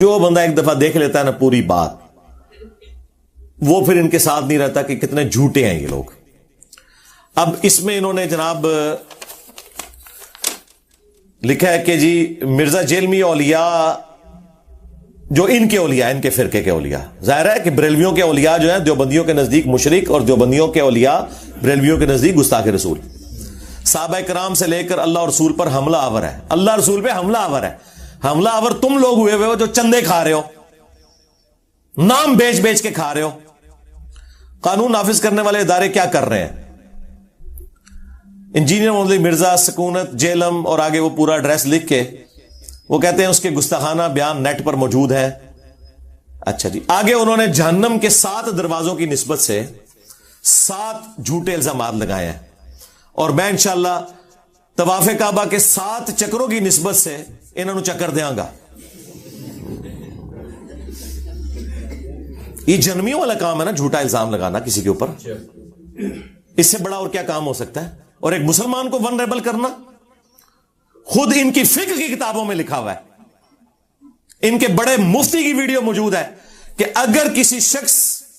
جو بندہ ایک دفعہ دیکھ لیتا ہے نا پوری بات، وہ پھر ان کے ساتھ نہیں رہتا کہ کتنے جھوٹے ہیں یہ لوگ۔ اب اس میں انہوں نے جناب لکھا ہے کہ جی مرزا جیلمی اولیاء جو ان کے اولیاء، ان کے فرقے کے اولیاء، ظاہر ہے کہ بریلویوں کے اولیاء جو ہیں دیوبندیوں کے نزدیک مشرک، اور دیوبندیوں کے اولیاء بریلویوں کے نزدیک گستاخ رسول، صحابہ کرام سے لے کر اللہ رسول پر حملہ آور ہے، اللہ رسول پہ حملہ آور ہے۔ حملہ آور تم لوگ ہوئے ہو جو چندے کھا رہے ہو، نام بیچ بیچ کے کھا رہے ہو۔ قانون نافذ کرنے والے ادارے کیا کر رہے ہیں؟ انجینئر محمد مرزا سکونت جیلم اور آگے وہ پورا ایڈریس لکھ کے وہ کہتے ہیں اس کے گستاخانہ بیان نیٹ پر موجود ہے۔ اچھا جی، آگے انہوں نے جہنم کے 7 دروازوں کی نسبت سے 7 جھوٹے الزامات لگائے ہیں، اور میں انشاءاللہ طواف کعبہ کے 7 چکروں کی نسبت سے انہوں چکر دیاں گا۔ یہ جنمیوں والا کام ہے نا، جھوٹا الزام لگانا کسی کے اوپر، اس سے بڑا اور کیا کام ہو سکتا ہے؟ اور ایک مسلمان کو ونریبل کرنا، خود ان کی فقہ کی کتابوں میں لکھا ہوا ہے، ان کے بڑے مفتی کی ویڈیو موجود ہے کہ اگر کسی شخص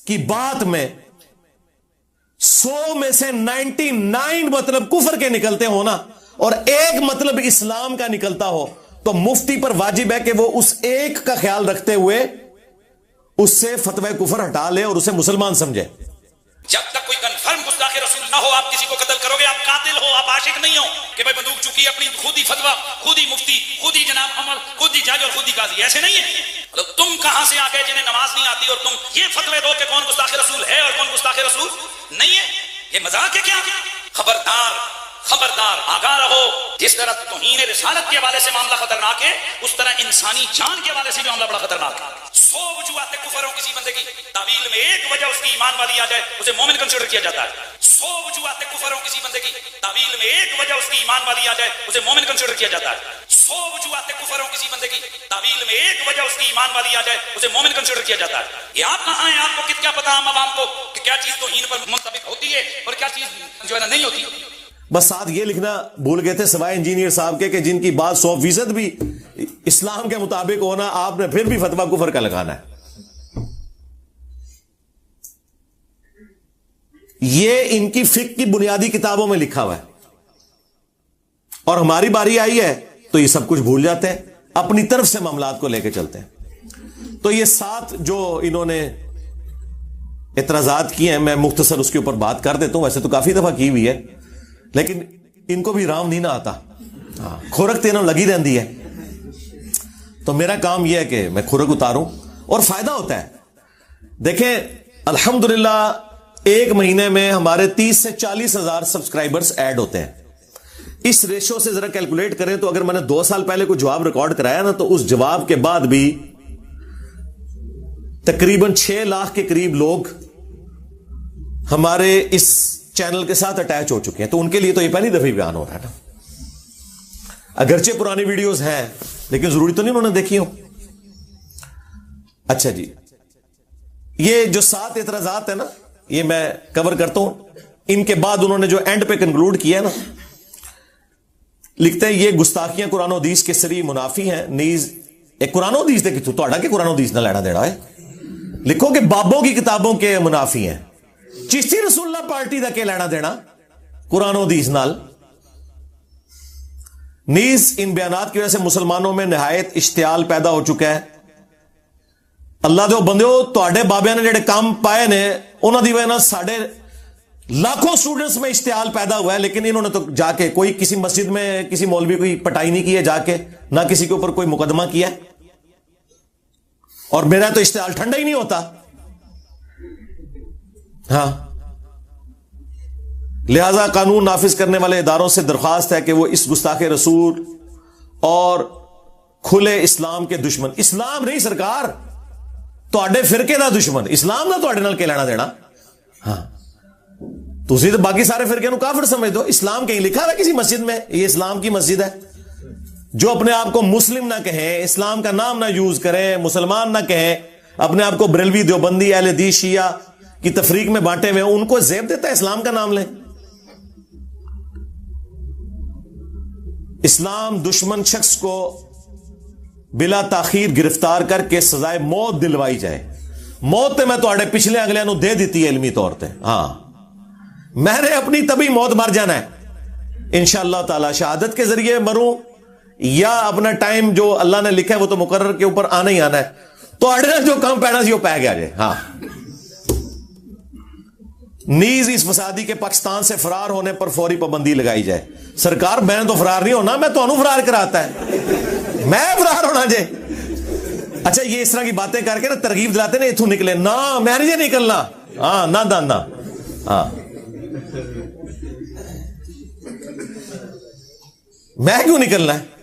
کی بات میں 100 میں سے 99 مطلب کفر کے نکلتے ہو نا، اور ایک مطلب اسلام کا نکلتا ہو، تو مفتی پر واجب ہے کہ وہ اس ایک کا خیال رکھتے ہوئے اس سے فتوی کفر ہٹا لے اور اسے مسلمان سمجھے۔ جب تک کوئی کنفرم گستاخ رسول نہ ہو، آپ کسی کو قتل کرو گے، آپ قاتل ہو، آپ عاشق نہیں ہو کہ بھائی بندوق چکی اپنی خود ہی فتویٰ، خود ہی مفتی، خود ہی جناب عمر، خود ہی جج اور خود ہی قاضی، ایسے نہیں ہے۔ تم کہاں سے آ گئے جنہیں نماز نہیں آتی اور تم یہ فتوے دو کہ کون گستاخ رسول ہے اور کون گستاخ رسول نہیں ہے؟ یہ مذاق ہے کیا؟ خبردار خبردار، آگاہ رہو۔ جس طرح توہین رسالت کے حوالے سے معاملہ خطرناک ہے، اس طرح انسانی جان کے حوالے سے بھی معاملہ بڑا خطرناک ہے۔ 100 وجوہات کفر ہو کسی بندے کی تعویل میں ایک وجہ اس کی ایمان والی آ جائے، اسے مومن کنسیڈر کیا جاتا ہے۔ 100 وجوہات کفر ہو کسی بندے کی تعویل میں ایک وجہ اس کی ایمان والی آ جائے، اسے مومن کنسیڈر کیا جاتا ہے۔ 100 وجوہات کفر ہو کسی بندے کی تعویل میں ایک وجہ اس کی ایمان والی آ جائے، اسے مومن کنسیڈر کیا جاتا ہے۔ یہ آپ کہاں ہیں؟ آپ کو کیا پتا عام عوام کو کہ کیا چیز توہین پر منطبق ہوتی ہے اور کیا چیز جو ہے نا نہیں ہوتی؟ بس ساتھ یہ لکھنا بھول گئے تھے سوائے انجینئر صاحب کے کہ جن کی بات 100% بھی اسلام کے مطابق ہونا، آپ نے پھر بھی فتویٰ کفر کا لگانا ہے۔ یہ ان کی فقہ کی بنیادی کتابوں میں لکھا ہوا ہے، اور ہماری باری آئی ہے تو یہ سب کچھ بھول جاتے ہیں، اپنی طرف سے معاملات کو لے کے چلتے ہیں۔ تو یہ 7 جو انہوں نے اعتراضات کیے ہیں، میں مختصر اس کے اوپر بات کر دیتا ہوں، ویسے تو کافی دفعہ کی ہوئی ہے، لیکن ان کو بھی رام نہیں نہ آتا، کھورک تینوں لگی رہتی ہے، تو میرا کام یہ ہے کہ میں کھورک اتاروں اور فائدہ ہوتا ہے۔ دیکھیں الحمدللہ ایک مہینے میں ہمارے 30 سے 40 ہزار سبسکرائبرز ایڈ ہوتے ہیں۔ اس ریشو سے ذرا کیلکولیٹ کریں تو اگر میں نے 2 سال پہلے کوئی جواب ریکارڈ کرایا نا، تو اس جواب کے بعد بھی تقریباً 6 لاکھ کے قریب لوگ ہمارے اس چینل کے ساتھ اٹیچ ہو چکے ہیں، تو ان کے لیے تو یہ پہلی دفعہ بیان ہو رہا ہے نا۔ اگرچہ پرانی ویڈیوز ہیں لیکن ضروری تو نہیں انہوں نے دیکھی ہو۔ اچھا جی، یہ جو 7 اعتراضات ہیں نا، یہ میں کور کرتا ہوں۔ ان کے بعد انہوں نے جو اینڈ پہ کنکلوڈ کیا نا، لکھتے ہیں یہ گستاخیاں قرآن و حدیث کے سری منافی ہیں، نیز ایک قرآن و حدیث دے کہ تو کہ قرآن و حدیث نہ لینا دینا ہے، لکھو کہ بابوں کی کتابوں کے منافی ہیں، چشتی رسول اللہ پارٹی دا کے لینا دینا قرآن و حدیث نال۔ نیز ان بیانات کی وجہ سے مسلمانوں میں نہایت اشتعال پیدا ہو چکا ہے۔ اللہ دے بندیو، تواڈے بابیاں نے جڑے کام پائے نے، انہاں دی وجہ نال ساڈے لاکھوں سٹوڈنٹس میں اشتعال پیدا ہوا ہے، لیکن انہوں نے تو جا کے کوئی کسی مسجد میں کسی مولوی کوئی پٹائی نہیں کی ہے، جا کے نہ کسی کے اوپر کوئی مقدمہ کیا ہے، اور میرا تو اشتعال ٹھنڈا ہی نہیں ہوتا۔ ہاں، لہذا قانون نافذ کرنے والے اداروں سے درخواست ہے کہ وہ اس گستاخ رسول اور کھلے اسلام کے دشمن، اسلام نہیں سرکار، تواڈے فرقے دا دشمن اسلام دا تواڈے نال کے لینا دینا۔ ہاں، تسی تو باقی سارے فرقے نو کافر سمجھ دو، اسلام کہیں لکھا ہے کسی مسجد میں یہ اسلام کی مسجد ہے؟ جو اپنے آپ کو مسلم نہ کہیں، اسلام کا نام نہ یوز کریں، مسلمان نہ کہیں، اپنے آپ کو بریلوی دیوبندی اہل حدیث شیعہ کی تفریق میں بانٹے ہوئے، ان کو زیب دیتا ہے اسلام کا نام لیں۔ اسلام دشمن شخص کو بلا تاخیر گرفتار کر کے سزائے موت دلوائی جائے. موت تے میں تواڈے پچھلے اگلے نو دے دیتی ہے علمی طور تے. ہاں میں نے اپنی طبی موت مر جانا ہے انشاءاللہ تعالی. شہادت کے ذریعے مروں یا اپنا ٹائم جو اللہ نے لکھا ہے وہ تو مقرر کے اوپر آنا ہی آنا ہے. تو اڑنا جو کم پینا سی وہ پہ گیا جائے. ہاں نیز اس فسادی کے پاکستان سے فرار ہونے پر فوری پابندی لگائی جائے. سرکار میں تو فرار نہیں ہونا, میں تو انہوں فرار کراتا ہے, میں فرار ہونا جے. اچھا یہ اس طرح کی باتیں کر کے نا ترغیب دلاتے نا اتھوں نکلے نا, میں نہیں جے نکلنا. ہاں نہ دانا. ہاں میں کیوں نکلنا ہے؟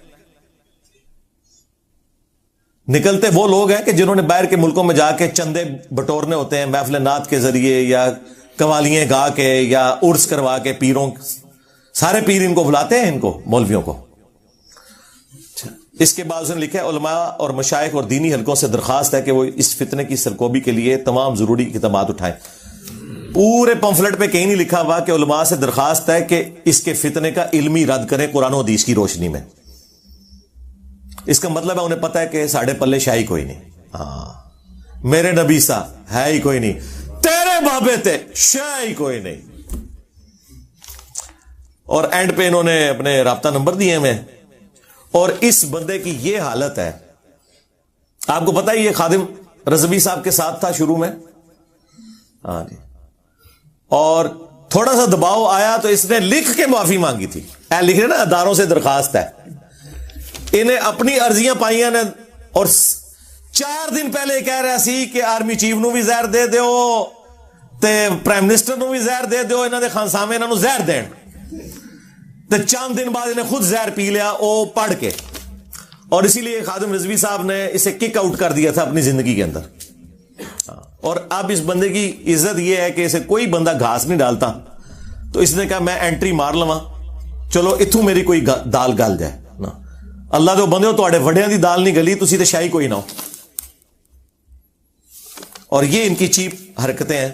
نکلتے وہ لوگ ہیں کہ جنہوں نے باہر کے ملکوں میں جا کے چندے بٹورنے ہوتے ہیں محفل نعت کے ذریعے یا قوالیاں گا کے یا عرس کروا کے. پیروں سارے پیر ان کو بلاتے ہیں, ان کو مولویوں کو. اس کے بعد اس نے لکھا ہے علماء اور مشائخ اور دینی حلقوں سے درخواست ہے کہ وہ اس فتنے کی سرکوبی کے لیے تمام ضروری اقدامات اٹھائیں. پورے پمفلٹ پہ کہیں نہیں لکھا ہوا کہ علماء سے درخواست ہے کہ اس کے فتنے کا علمی رد کریں قرآن و حدیث کی روشنی میں. اس کا مطلب ہے انہیں پتہ ہے کہ ساڑھے پلے شاہی کوئی نہیں. ہاں میرے نبی سا ہے ہی کوئی نہیں, تیرے بابے تے شاہی کوئی نہیں. اور اینڈ پہ انہوں نے اپنے رابطہ نمبر دیے میں. اور اس بندے کی یہ حالت ہے, آپ کو پتہ ہے یہ خادم رضوی صاحب کے ساتھ تھا شروع میں. ہاں جی, اور تھوڑا سا دباؤ آیا تو اس نے لکھ کے معافی مانگی تھی. لکھ رہے نا اداروں سے درخواست ہے. انہیں اپنی عرضیاں پائیاں نے, اور 4 دن پہلے کہہ رہا سی کہ آرمی چیف نو بھی زہر دے دیو تے پرائم منسٹر نو بھی زہر دے دیو, انہوں نے خانسامے انہوں زہر دین. تے چند دن بعد انہیں خود زہر پی لیا وہ پڑھ کے, اور اسی لیے خادم رضوی صاحب نے اسے کک آؤٹ کر دیا تھا اپنی زندگی کے اندر. اور اب اس بندے کی عزت یہ ہے کہ اسے کوئی بندہ گھاس نہیں ڈالتا, تو اس نے کہا میں انٹری مار لواں, چلو اتھوں میری کوئی دال گل جائے نا. اللہ دے بندے ہو تواڈے وڈیاں دی دال نہیں گلی, تسی تے شاہی کوئی نہ ہو. اور یہ ان کی چیپ حرکتیں ہیں.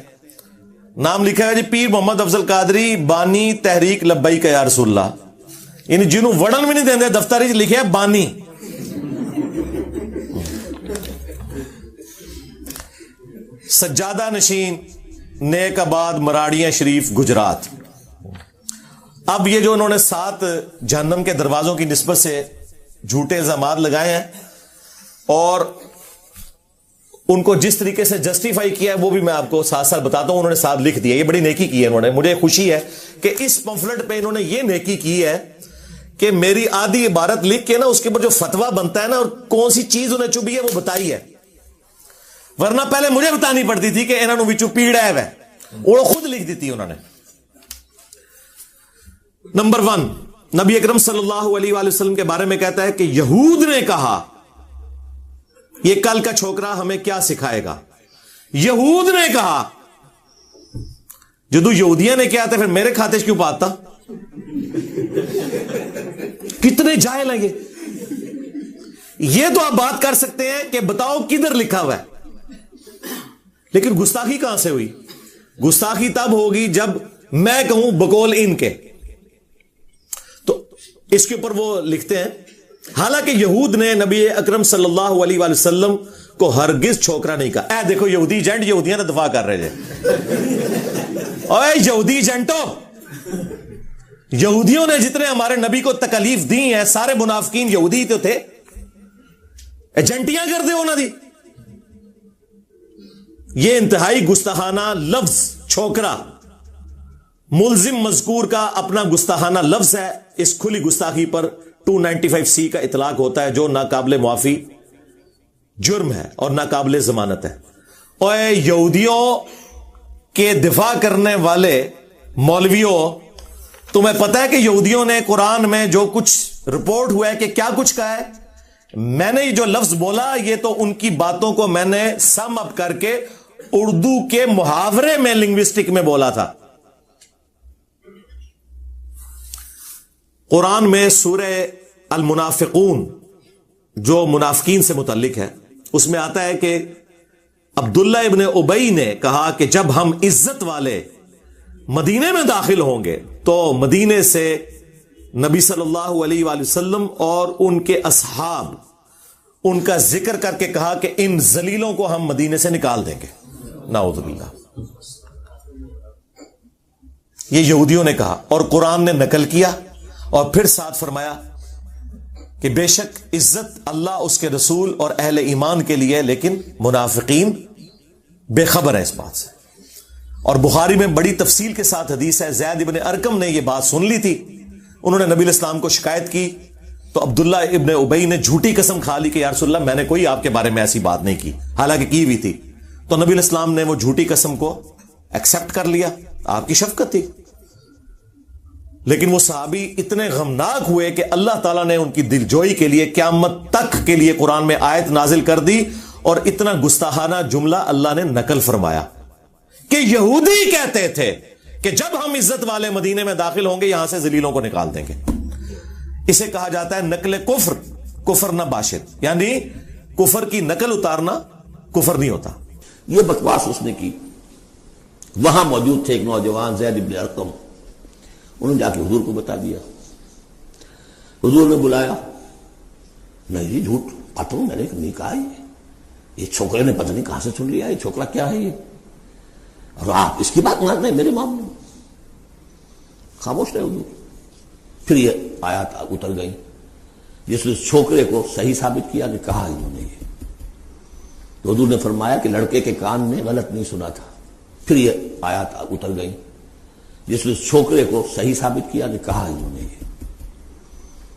نام لکھا ہے جی پیر محمد افضل قادری بانی تحریک لبیک یا رسول اللہ. یعنی جنہوں وڑن بھی نہیں دیندے دفتر وچ لکھیا ہے بانی. سجادہ نشین نیک آباد مراڑیاں شریف گجرات. اب یہ جو انہوں نے 7 جہنم کے دروازوں کی نسبت سے جھوٹے الزامات لگائے ہیں اور ان کو جس طریقے سے جسٹیفائی کیا ہے وہ بھی میں آپ کو ساتھ ساتھ بتاتا ہوں. انہوں نے ساتھ لکھ دیا, یہ بڑی نیکی کی ہے انہوں نے. مجھے خوشی ہے کہ اس پمفلٹ پہ انہوں نے یہ نیکی کی ہے کہ میری آدھی عبارت لکھ کے نا اس کے اوپر جو فتویٰ بنتا ہے نا اور کون سی چیز انہیں چبھی ہے وہ بتائی ہے. ورنہ پہلے مجھے بتانی پڑتی تھی کہ انہوں نے پیڑا ہے وہ خود لکھ دیتی انہوں نے. نمبر 1, نبی اکرم صلی اللہ علیہ وآلہ وسلم کے بارے میں کہتا ہے کہ یہود نے کہا یہ کل کا چھوکرا ہمیں کیا سکھائے گا. یہود نے کہا, جدو یہودیاں نے کیا تھا پھر میرے کھاتے سے کیوں پاتا. کتنے جاہل ہیں یہ تو آپ بات کر سکتے ہیں کہ بتاؤ کدھر لکھا ہوا ہے, لیکن گستاخی کہاں سے ہوئی. گستاخی تب ہوگی جب میں کہوں بقول ان کے. تو اس کے اوپر وہ لکھتے ہیں حالانکہ یہود نے نبی اکرم صلی اللہ علیہ وآلہ وسلم کو ہرگز چھوکرا نہیں کہا. اے دیکھو یہودی ایجنٹ یہودیاں نے دفاع کر رہے تھے. اوے یہودی ایجنٹوں, یہودیوں نے جتنے ہمارے نبی کو تکلیف دی ہیں سارے منافقین یہودی تو تھے. ایجنٹیاں کر دے انہوں نے. یہ انتہائی گستاخانہ لفظ چھوکرا ملزم مذکور کا اپنا گستاخانہ لفظ ہے. اس کھلی گستاخی پر 295C کا اطلاق ہوتا ہے جو ناقابل معافی جرم ہے اور ناقابل ضمانت ہے. اور یہودیوں کے دفاع کرنے والے مولویوں, تمہیں پتہ ہے کہ یہودیوں نے قرآن میں جو کچھ رپورٹ ہوا ہے کہ کیا کچھ کہا ہے. میں نے جو لفظ بولا یہ تو ان کی باتوں کو میں نے سم اپ کر کے اردو کے محاورے میں لنگوسٹک میں بولا تھا. قرآن میں سورہ المنافقون جو منافقین سے متعلق ہے اس میں آتا ہے کہ عبداللہ ابن ابی نے کہا کہ جب ہم عزت والے مدینے میں داخل ہوں گے تو مدینے سے نبی صلی اللہ علیہ وآلہ وسلم اور ان کے اصحاب ان کا ذکر کر کے کہا کہ ان ذلیلوں کو ہم مدینے سے نکال دیں گے. نعوذ باللہ. یہ یہودیوں نے کہا اور قرآن نے نقل کیا اور پھر ساتھ فرمایا کہ بے شک عزت اللہ اس کے رسول اور اہل ایمان کے لیے، لیکن منافقین بے خبر ہے اس بات سے. اور بخاری میں بڑی تفصیل کے ساتھ حدیث ہے. زید ابن ارقم نے یہ بات سن لی تھی، انہوں نے نبی الاسلام کو شکایت کی تو عبداللہ ابن ابی نے جھوٹی قسم کھا لی کہ یا رسول اللہ میں نے کوئی آپ کے بارے میں ایسی بات نہیں کی، حالانکہ کی ہوئی تھی. تو نبی الاسلام نے وہ جھوٹی قسم کو ایکسپٹ کر لیا، آپ کی شفقت تھی. لیکن وہ صحابی اتنے غمناک ہوئے کہ اللہ تعالیٰ نے ان کی دلجوئی کے لیے قیامت تک کے لیے قرآن میں آیت نازل کر دی اور اتنا گستاخانہ جملہ اللہ نے نقل فرمایا کہ یہودی کہتے تھے کہ جب ہم عزت والے مدینے میں داخل ہوں گے یہاں سے ذلیلوں کو نکال دیں گے. اسے کہا جاتا ہے نقل کفر، کفر نہ باشد، یعنی کفر کی نقل اتارنا کفر نہیں ہوتا. یہ بکواس اس نے کی. وہاں موجود تھے ایک نوجوان زید ابن ارقم، انہوں نے جا کے حضور کو بتا دیا. حضور نے بلایا، نہیں جی جھوٹ پتہ میں نے نہیں کہا، یہ چھوکرے نے پتہ نہیں کہاں سے سن لیا، یہ چھوکرا کیا ہے یہ، اور آپ اس کی بات مان رہے ہیں میرے معاملے میں. خاموش رہے حضور. پھر یہ آیات اتر گئی جس نے چھوکرے کو صحیح ثابت کیا کہ کہا انہوں نے یہ. تو حضور نے فرمایا کہ لڑکے کے کان نے غلط نہیں سنا تھا. پھر یہ آیات اتر گئی جس نے چھوکرے کو صحیح ثابت کیا کہ کہا انہوں نے یہ.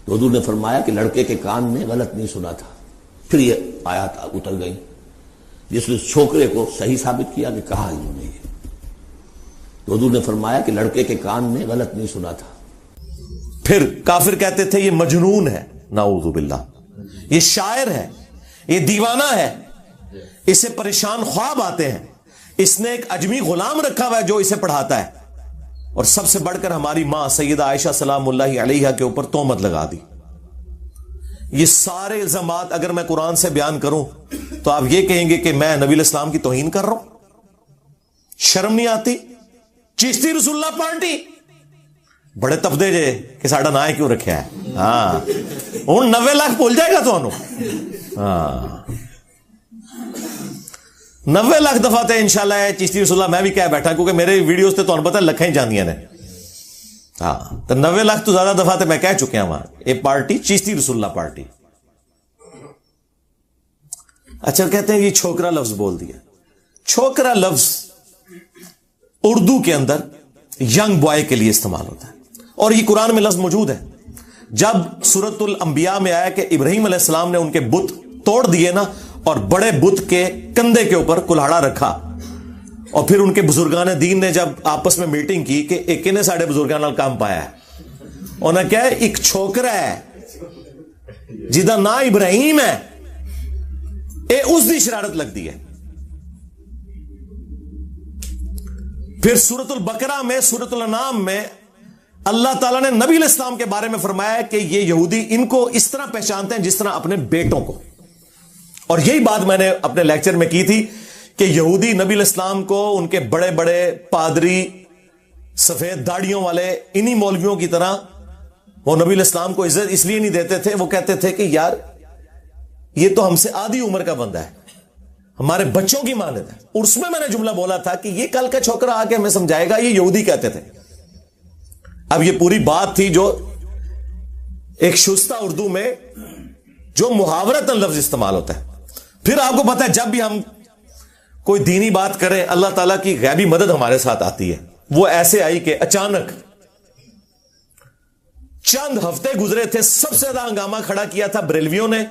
تو حضور نے فرمایا کہ لڑکے کے کان نے غلط نہیں سنا تھا. پھر یہ آیات اتر گئی جس نے چھوکرے کو صحیح ثابت کیا کہ کہا انہوں نے یہ. تو حضور نے فرمایا کہ لڑکے کے کان نے غلط نہیں سنا تھا. پھر کافر کہتے تھے یہ مجنون ہے، نعوذ باللہ، یہ شاعر ہے، یہ دیوانہ ہے، اسے پریشان خواب آتے ہیں، اس نے ایک اجمی غلام رکھا ہوا ہے جو اسے پڑھاتا ہے. اور سب سے بڑھ کر ہماری ماں سیدہ عائشہ سلام اللہ علیہا کے اوپر تہمت لگا دی. یہ سارے الزامات اگر میں قرآن سے بیان کروں تو آپ یہ کہیں گے کہ میں نبی الاسلام کی توہین کر رہا ہوں. شرم نہیں آتی؟ چشتی رسول اللہ پارٹی بڑے تبدے جے کہ ساڈا نا کیوں رکھا ہے. ہاں ہوں 90 لاکھ بھول جائے گا تو ہاں 90 لاکھ دفعہ تے انشاءاللہ ہے چشتی رسول اللہ میں بھی کہہ بیٹھا کیونکہ میرے ویڈیوز تے تو پتہ لکھیں جاندیاں نے. ہاں تو 90 لاکھ تو زیادہ دفعہ تے میں کہہ چکے ہیں وہاں یہ پارٹی چشتی رسول اللہ پارٹی. اچھا کہتے ہیں یہ چھوکرا لفظ بول دیا. چھوکرا لفظ اردو کے اندر ینگ بوائے کے لیے استعمال ہوتا ہے اور یہ قرآن میں لفظ موجود ہے. جب سورۃ الانبیاء میں آیا کہ ابراہیم علیہ السلام نے ان کے بت توڑ دیے نا اور بڑے بت کے کندھے کے اوپر کلہاڑا رکھا اور پھر ان کے بزرگان دین نے جب آپس میں میٹنگ کی کہ ایک نے ساڑھے بزرگان نال کام پایا ہے، انہوں نے کہا ایک چھوکرا ہے جدا نا ابراہیم ہے، اے اس دی شرارت لگ دی ہے. پھر سورۃ البقرہ میں سورۃ الانعام میں اللہ تعالیٰ نے نبی علیہ السلام کے بارے میں فرمایا کہ یہ یہودی ان کو اس طرح پہچانتے ہیں جس طرح اپنے بیٹوں کو. اور یہی بات میں نے اپنے لیکچر میں کی تھی کہ یہودی نبی علیہ السلام کو ان کے بڑے بڑے پادری سفید داڑیوں والے انہی مولویوں کی طرح وہ نبی علیہ السلام کو عزت اس لیے نہیں دیتے تھے. وہ کہتے تھے کہ یار یہ تو ہم سے آدھی عمر کا بندہ ہے، ہمارے بچوں کی مانند ہے. اور اس میں نے جملہ بولا تھا کہ یہ کل کا چھوکرا آ کے ہمیں سمجھائے گا، یہ یہودی کہتے تھے. اب یہ پوری بات تھی جو ایک شستہ اردو میں جو محاورتاً لفظ استعمال ہوتا ہے. پھر آپ کو پتا ہے جب بھی ہم کوئی دینی بات کریں اللہ تعالیٰ کی غیبی مدد ہمارے ساتھ آتی ہے. وہ ایسے آئی کہ اچانک چند ہفتے گزرے تھے، سب سے زیادہ ہنگامہ کھڑا کیا تھا بریلویوں نے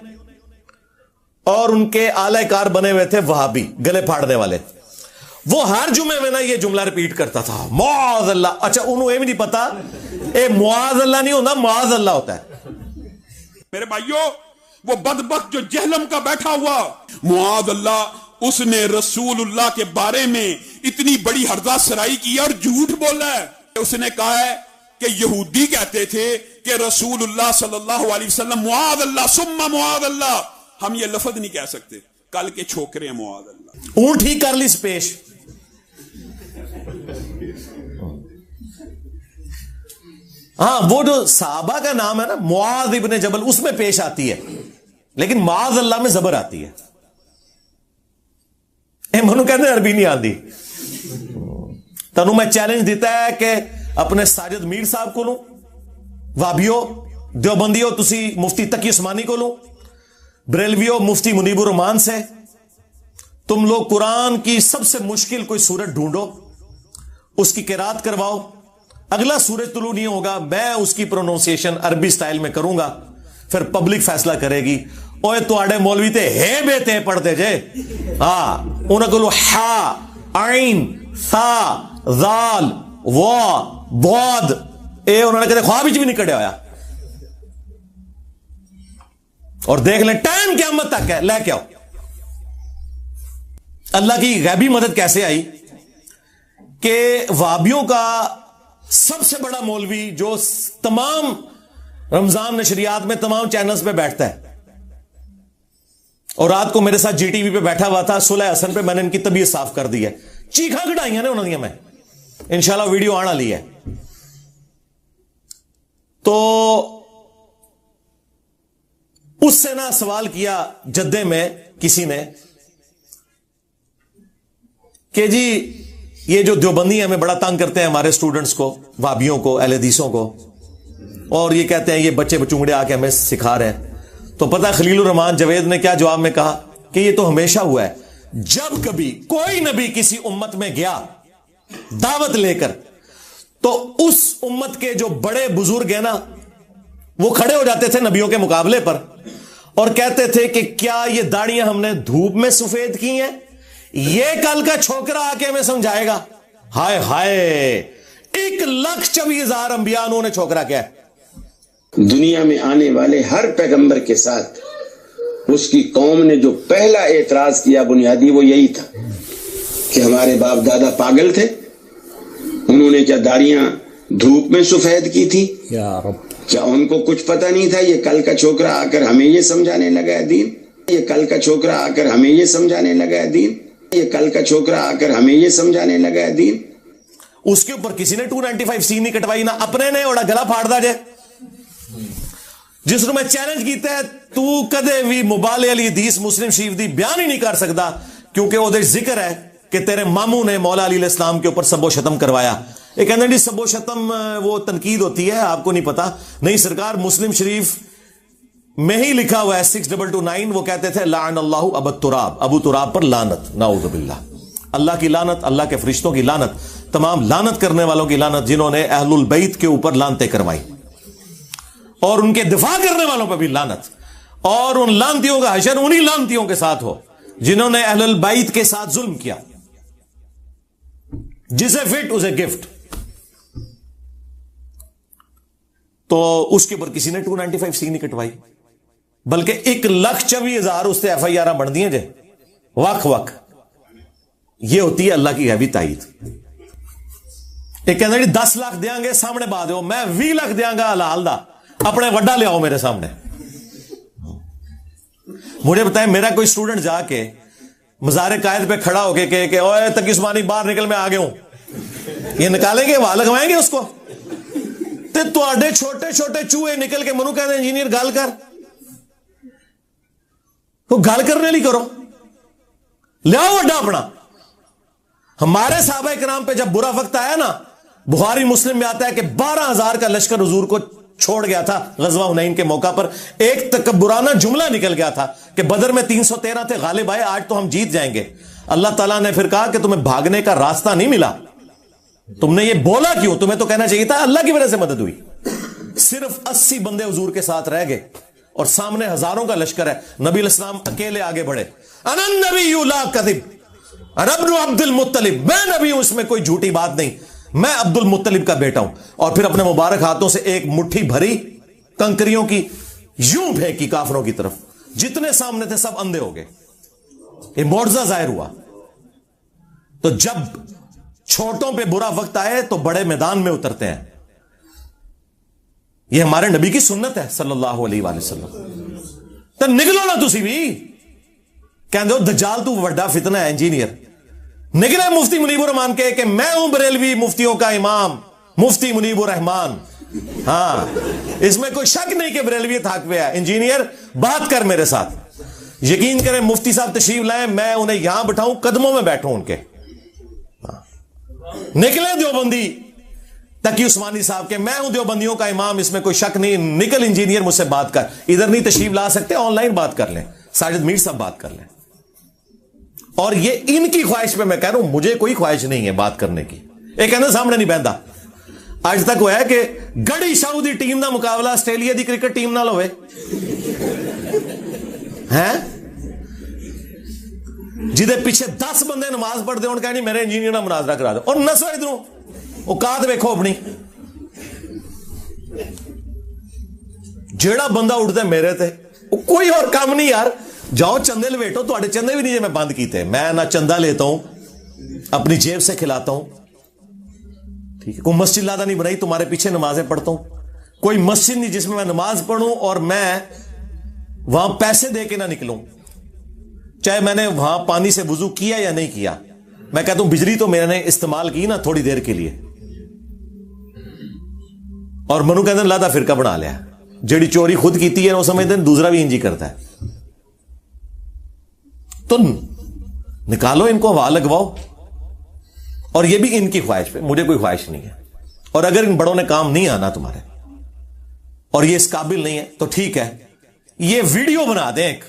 اور ان کے اعلی کار بنے ہوئے تھے وہابی گلے پھاڑنے والے. وہ ہر جمعے میں نا یہ جملہ ریپیٹ کرتا تھا، معاذ اللہ. اچھا انہوں یہ بھی نہیں پتا اے معاذ اللہ نہیں ہوتا، معاذ اللہ ہوتا ہے. میرے بھائیوں وہ بدبخت جو جہلم کا بیٹھا ہوا معاذ اللہ، اس نے رسول اللہ کے بارے میں اتنی بڑی ہرزہ سرائی کی اور جھوٹ بولا ہے. اس نے کہا ہے کہ یہودی کہتے تھے کہ رسول اللہ صلی اللہ علیہ وسلم معاذ اللہ ثم معاذ اللہ. ہم یہ لفظ نہیں کہہ سکتے، کل کے چھوکرے ہیں معاذ اللہ. اونٹ ہی کر لی پیش. ہاں وہ جو صحابہ کا نام ہے نا معاذ ابن جبل، اس میں پیش آتی ہے لیکن معاذ اللہ میں زبر آتی ہے. منو کہتے عربی نہیں آتی. تنوں میں چیلنج دیتا ہے کہ اپنے ساجد میر صاحب کو لوں, وابیو دیوبندیو تسی مفتی تقی عثمانی کو لوں, بریلویو مفتی منیب الرحمان سے. تم لوگ قرآن کی سب سے مشکل کوئی سورت ڈھونڈو, اس کی قرات کرواؤ. اگلا سورج طلوع نہیں ہوگا, میں اس کی پروننسیشن عربی سٹائل میں کروں گا, پھر پبلک فیصلہ کرے گی. اوے تواڈے مولوی تے ہے بیتے پڑھتے جے, ہاں انہاں کولو ہا عین ثا ذال وا ضاد اے انہوں نے کہتے خواب وچ بھی نہیں کڈیا ہویا. اور دیکھ لیں ٹائم قیامت تک ہے, لے کے آؤ. اللہ کی غیبی مدد کیسے آئی کہ وابیوں کا سب سے بڑا مولوی جو تمام رمضان نشریات میں تمام چینلز پہ بیٹھتا ہے, اور رات کو میرے ساتھ جی ٹی وی پہ بیٹھا ہوا تھا, صلح حسن پہ میں نے ان کی طبیعت صاف کر دی ہے. چیخا کٹائیاں نے انہوں نے, میں انشاءاللہ ویڈیو آنا لی ہے. تو اس سے نہ سوال کیا جدے میں کسی نے کہ جی یہ جو دیوبندی ہمیں بڑا تنگ کرتے ہیں, ہمارے سٹوڈنٹس کو, وابیوں کو, اہل حدیثوں کو, اور یہ کہتے ہیں یہ بچے بچونگڑے آ کے ہمیں سکھا رہے ہیں. تو پتہ خلیل الرحمان جوید نے کیا جواب میں کہا کہ یہ تو ہمیشہ ہوا ہے, جب کبھی کوئی نبی کسی امت میں گیا دعوت لے کر, تو اس امت کے جو بڑے بزرگ ہیں نا وہ کھڑے ہو جاتے تھے نبیوں کے مقابلے پر اور کہتے تھے کہ کیا یہ داڑیاں ہم نے دھوپ میں سفید کی ہیں, یہ کل کا چھوکرا آ کے ہمیں سمجھائے گا. ہائے ہائے, 1,24,000 انبیاء انہوں نے چھوکرا کیا ہے. دنیا میں آنے والے ہر پیغمبر کے ساتھ اس کی قوم نے جو پہلا اعتراض کیا بنیادی وہ یہی تھا کہ ہمارے باپ دادا پاگل تھے, انہوں نے کیا داڑیاں دھوپ میں سفید کی تھی, کیا ان کو کچھ پتہ نہیں تھا یہ کل کا چھوکرا آ کر ہمیں یہ سمجھانے لگا ہے دین, یہ کل کا چھوکرا آ کر ہمیں یہ سمجھانے لگا ہے دین, یہ کل کا چھوکرا آ کر ہمیں یہ سمجھانے لگا ہے دین. اس کے اوپر کسی نے 295C نہیں کٹوائی, نہ اپنے نے اوڑا گلا پھاڑ دا جائے. جس میں چیلنج کیتا ہے تو کدے بھی مبالغ علی حدیث مسلم شریف دی بیان ہی نہیں کر سکتا, کیونکہ وہ ذکر ہے کہ تیرے ماموں نے مولا علی علیہ السلام کے اوپر سب و شتم کروایا. یہ کہتے ہیں جی سب و شتم وہ تنقید ہوتی ہے, آپ کو نہیں پتا. نہیں سرکار, مسلم شریف میں ہی لکھا ہوا ہے 6229, وہ کہتے تھے لعن اللہ ابو تراب, ابو تراب پر لعنت, نعوذ باللہ. اللہ کی لعنت, اللہ کے فرشتوں کی لعنت, تمام لعنت کرنے والوں کی لعنت جنہوں نے اہل البیت کے اوپر لعنتیں کروائی, اور ان کے دفاع کرنے والوں پر بھی لعنت. اور ان لعنتیوں کا حشر انہی لعنتیوں کے ساتھ ہو جنہوں نے اہل البیت کے ساتھ ظلم کیا. جسے فٹ اسے گفٹ. تو اس کے اوپر کسی نے 295C نہیں کٹوائی, بلکہ 1,24,000 اس سے FIR بن دیے جے وق وق. یہ ہوتی ہے اللہ کی غیبی تائید. ایک کہنا جی 10 لاکھ دیاں گے سامنے با دیو, میں 20 لاکھ دیاں گا حلال دا, اپنے وڈا لے آؤ میرے سامنے. مجھے بتائیں میرا کوئی سٹوڈنٹ جا کے مزار قائد پہ کھڑا ہو کے کہ اوے تقی عثمانی باہر نکل, میں آگے ہوں, یہ نکالیں گے, وہاں لگوائیں گے اس کو. تو آڈے چھوٹے چھوٹے چوہے نکل کے منو کہتے ہیں انجینئر گال کر, وہ گال کرنے لی کرو, لے آؤ وڈا اپنا. ہمارے صحابہ کرام پہ جب برا وقت آیا نا, بخاری مسلم میں آتا ہے کہ 12,000 کا لشکر حضور کو چھوڑ گیا تھا غزوہ حنین کے موقع پر. ایک تکبرانہ جملہ نکل گیا تھا کہ بدر میں 313 تھے, غالب آئے, آج تو ہم جیت جائیں گے. اللہ تعالیٰ نے پھر کہا کہ تمہیں بھاگنے کا راستہ نہیں ملا, تم نے یہ بولا کیوں, تمہیں تو کہنا چاہیے تھا اللہ کی وجہ سے مدد ہوئی. صرف 80 بندے حضور کے ساتھ رہ گئے اور سامنے ہزاروں کا لشکر ہے. نبی علیہ السلام اکیلے آگے بڑھے, انا النبی لا کذب انا ابن عبد المطلب, میں نبی ہوں, اس میں کوئی جھوٹی بات نہیں, میں عبد المطلب کا بیٹا ہوں. اور پھر اپنے مبارک ہاتھوں سے ایک مٹھی بھری کنکریوں کی یوں پھینکی کافروں کی طرف, جتنے سامنے تھے سب اندھے ہو گئے. یہ معجزہ ظاہر ہوا. تو جب چھوٹوں پہ برا وقت آئے تو بڑے میدان میں اترتے ہیں. یہ ہمارے نبی کی سنت ہے صلی اللہ علیہ وآلہ وسلم. تو نکلو نا تسی بھی, کہندے ہو دجال تو بڑا فتنہ ہے انجینئر. نکلے مفتی منیب الرحمان کے کہ میں ہوں بریلوی مفتیوں کا امام, مفتی منیب الرحمان. ہاں, اس میں کوئی شک نہیں کہ بریلویت حق پہ ہے. انجینئر بات کر میرے ساتھ. یقین کریں مفتی صاحب تشریف لائیں, میں انہیں یہاں بٹھاؤں, قدموں میں بیٹھوں ان کے. نکلیں دیوبندی تقی عثمانی صاحب کے, میں ہوں دیوبندیوں کا امام, اس میں کوئی شک نہیں. نکل انجینئر مجھ سے بات کر, ادھر نہیں تشریف لا سکتے, آن لائن بات کر لیں, ساجد میر صاحب بات کر لیں. اور یہ ان کی خواہش پہ میں کہہ رہا ہوں, مجھے کوئی خواہش نہیں ہے بات کرنے کی. ایک کہنا سامنے نہیں بہندا. اج تک وہ ہے کہ گڑی شاہ دی ٹیم دا مقابلہ آسٹریلیا دی کرکٹ ٹیم نال ہوئے ہیں, جدے پیچھے 10 بندے نماز پڑھتے ہوں, کہنی میرے انجینئر نہ مناظرہ کرا دو, اور نسو ادھروں اوقات ویکھو اپنی. جیڑا بندہ اٹھتا ہے میرے تے, کوئی اور کام نہیں یار, جاؤ چندے لویٹو, تھوڑے چندے بھی نہیں میں بند کیتے, میں نہ چندہ لیتا ہوں, اپنی جیب سے کھلاتا ہوں, ٹھیک ہے. کوئی مسجد لادہ نہیں بنائی, تمہارے پیچھے نمازیں پڑھتا ہوں. کوئی مسجد نہیں جس میں میں نماز پڑھوں اور میں وہاں پیسے دے کے نہ نکلوں, چاہے میں نے وہاں پانی سے وضو کیا یا نہیں کیا. میں کہتا ہوں بجلی تو میں نے استعمال کی نا تھوڑی دیر کے لیے, اور منو کہتے ہیں لادا فرقہ بنا لیا. جڑی چوری خود کیتی ہے وہ سمجھتے ہیں دوسرا بھی انجی کرتا ہے. تو نکالو ان کو, ہوا لگواؤ. اور یہ بھی ان کی خواہش پہ, مجھے کوئی خواہش نہیں ہے. اور اگر ان بڑوں نے کام نہیں آنا تمہارے, اور یہ اس قابل نہیں ہے, تو ٹھیک ہے, یہ ویڈیو بنا دیں. ایک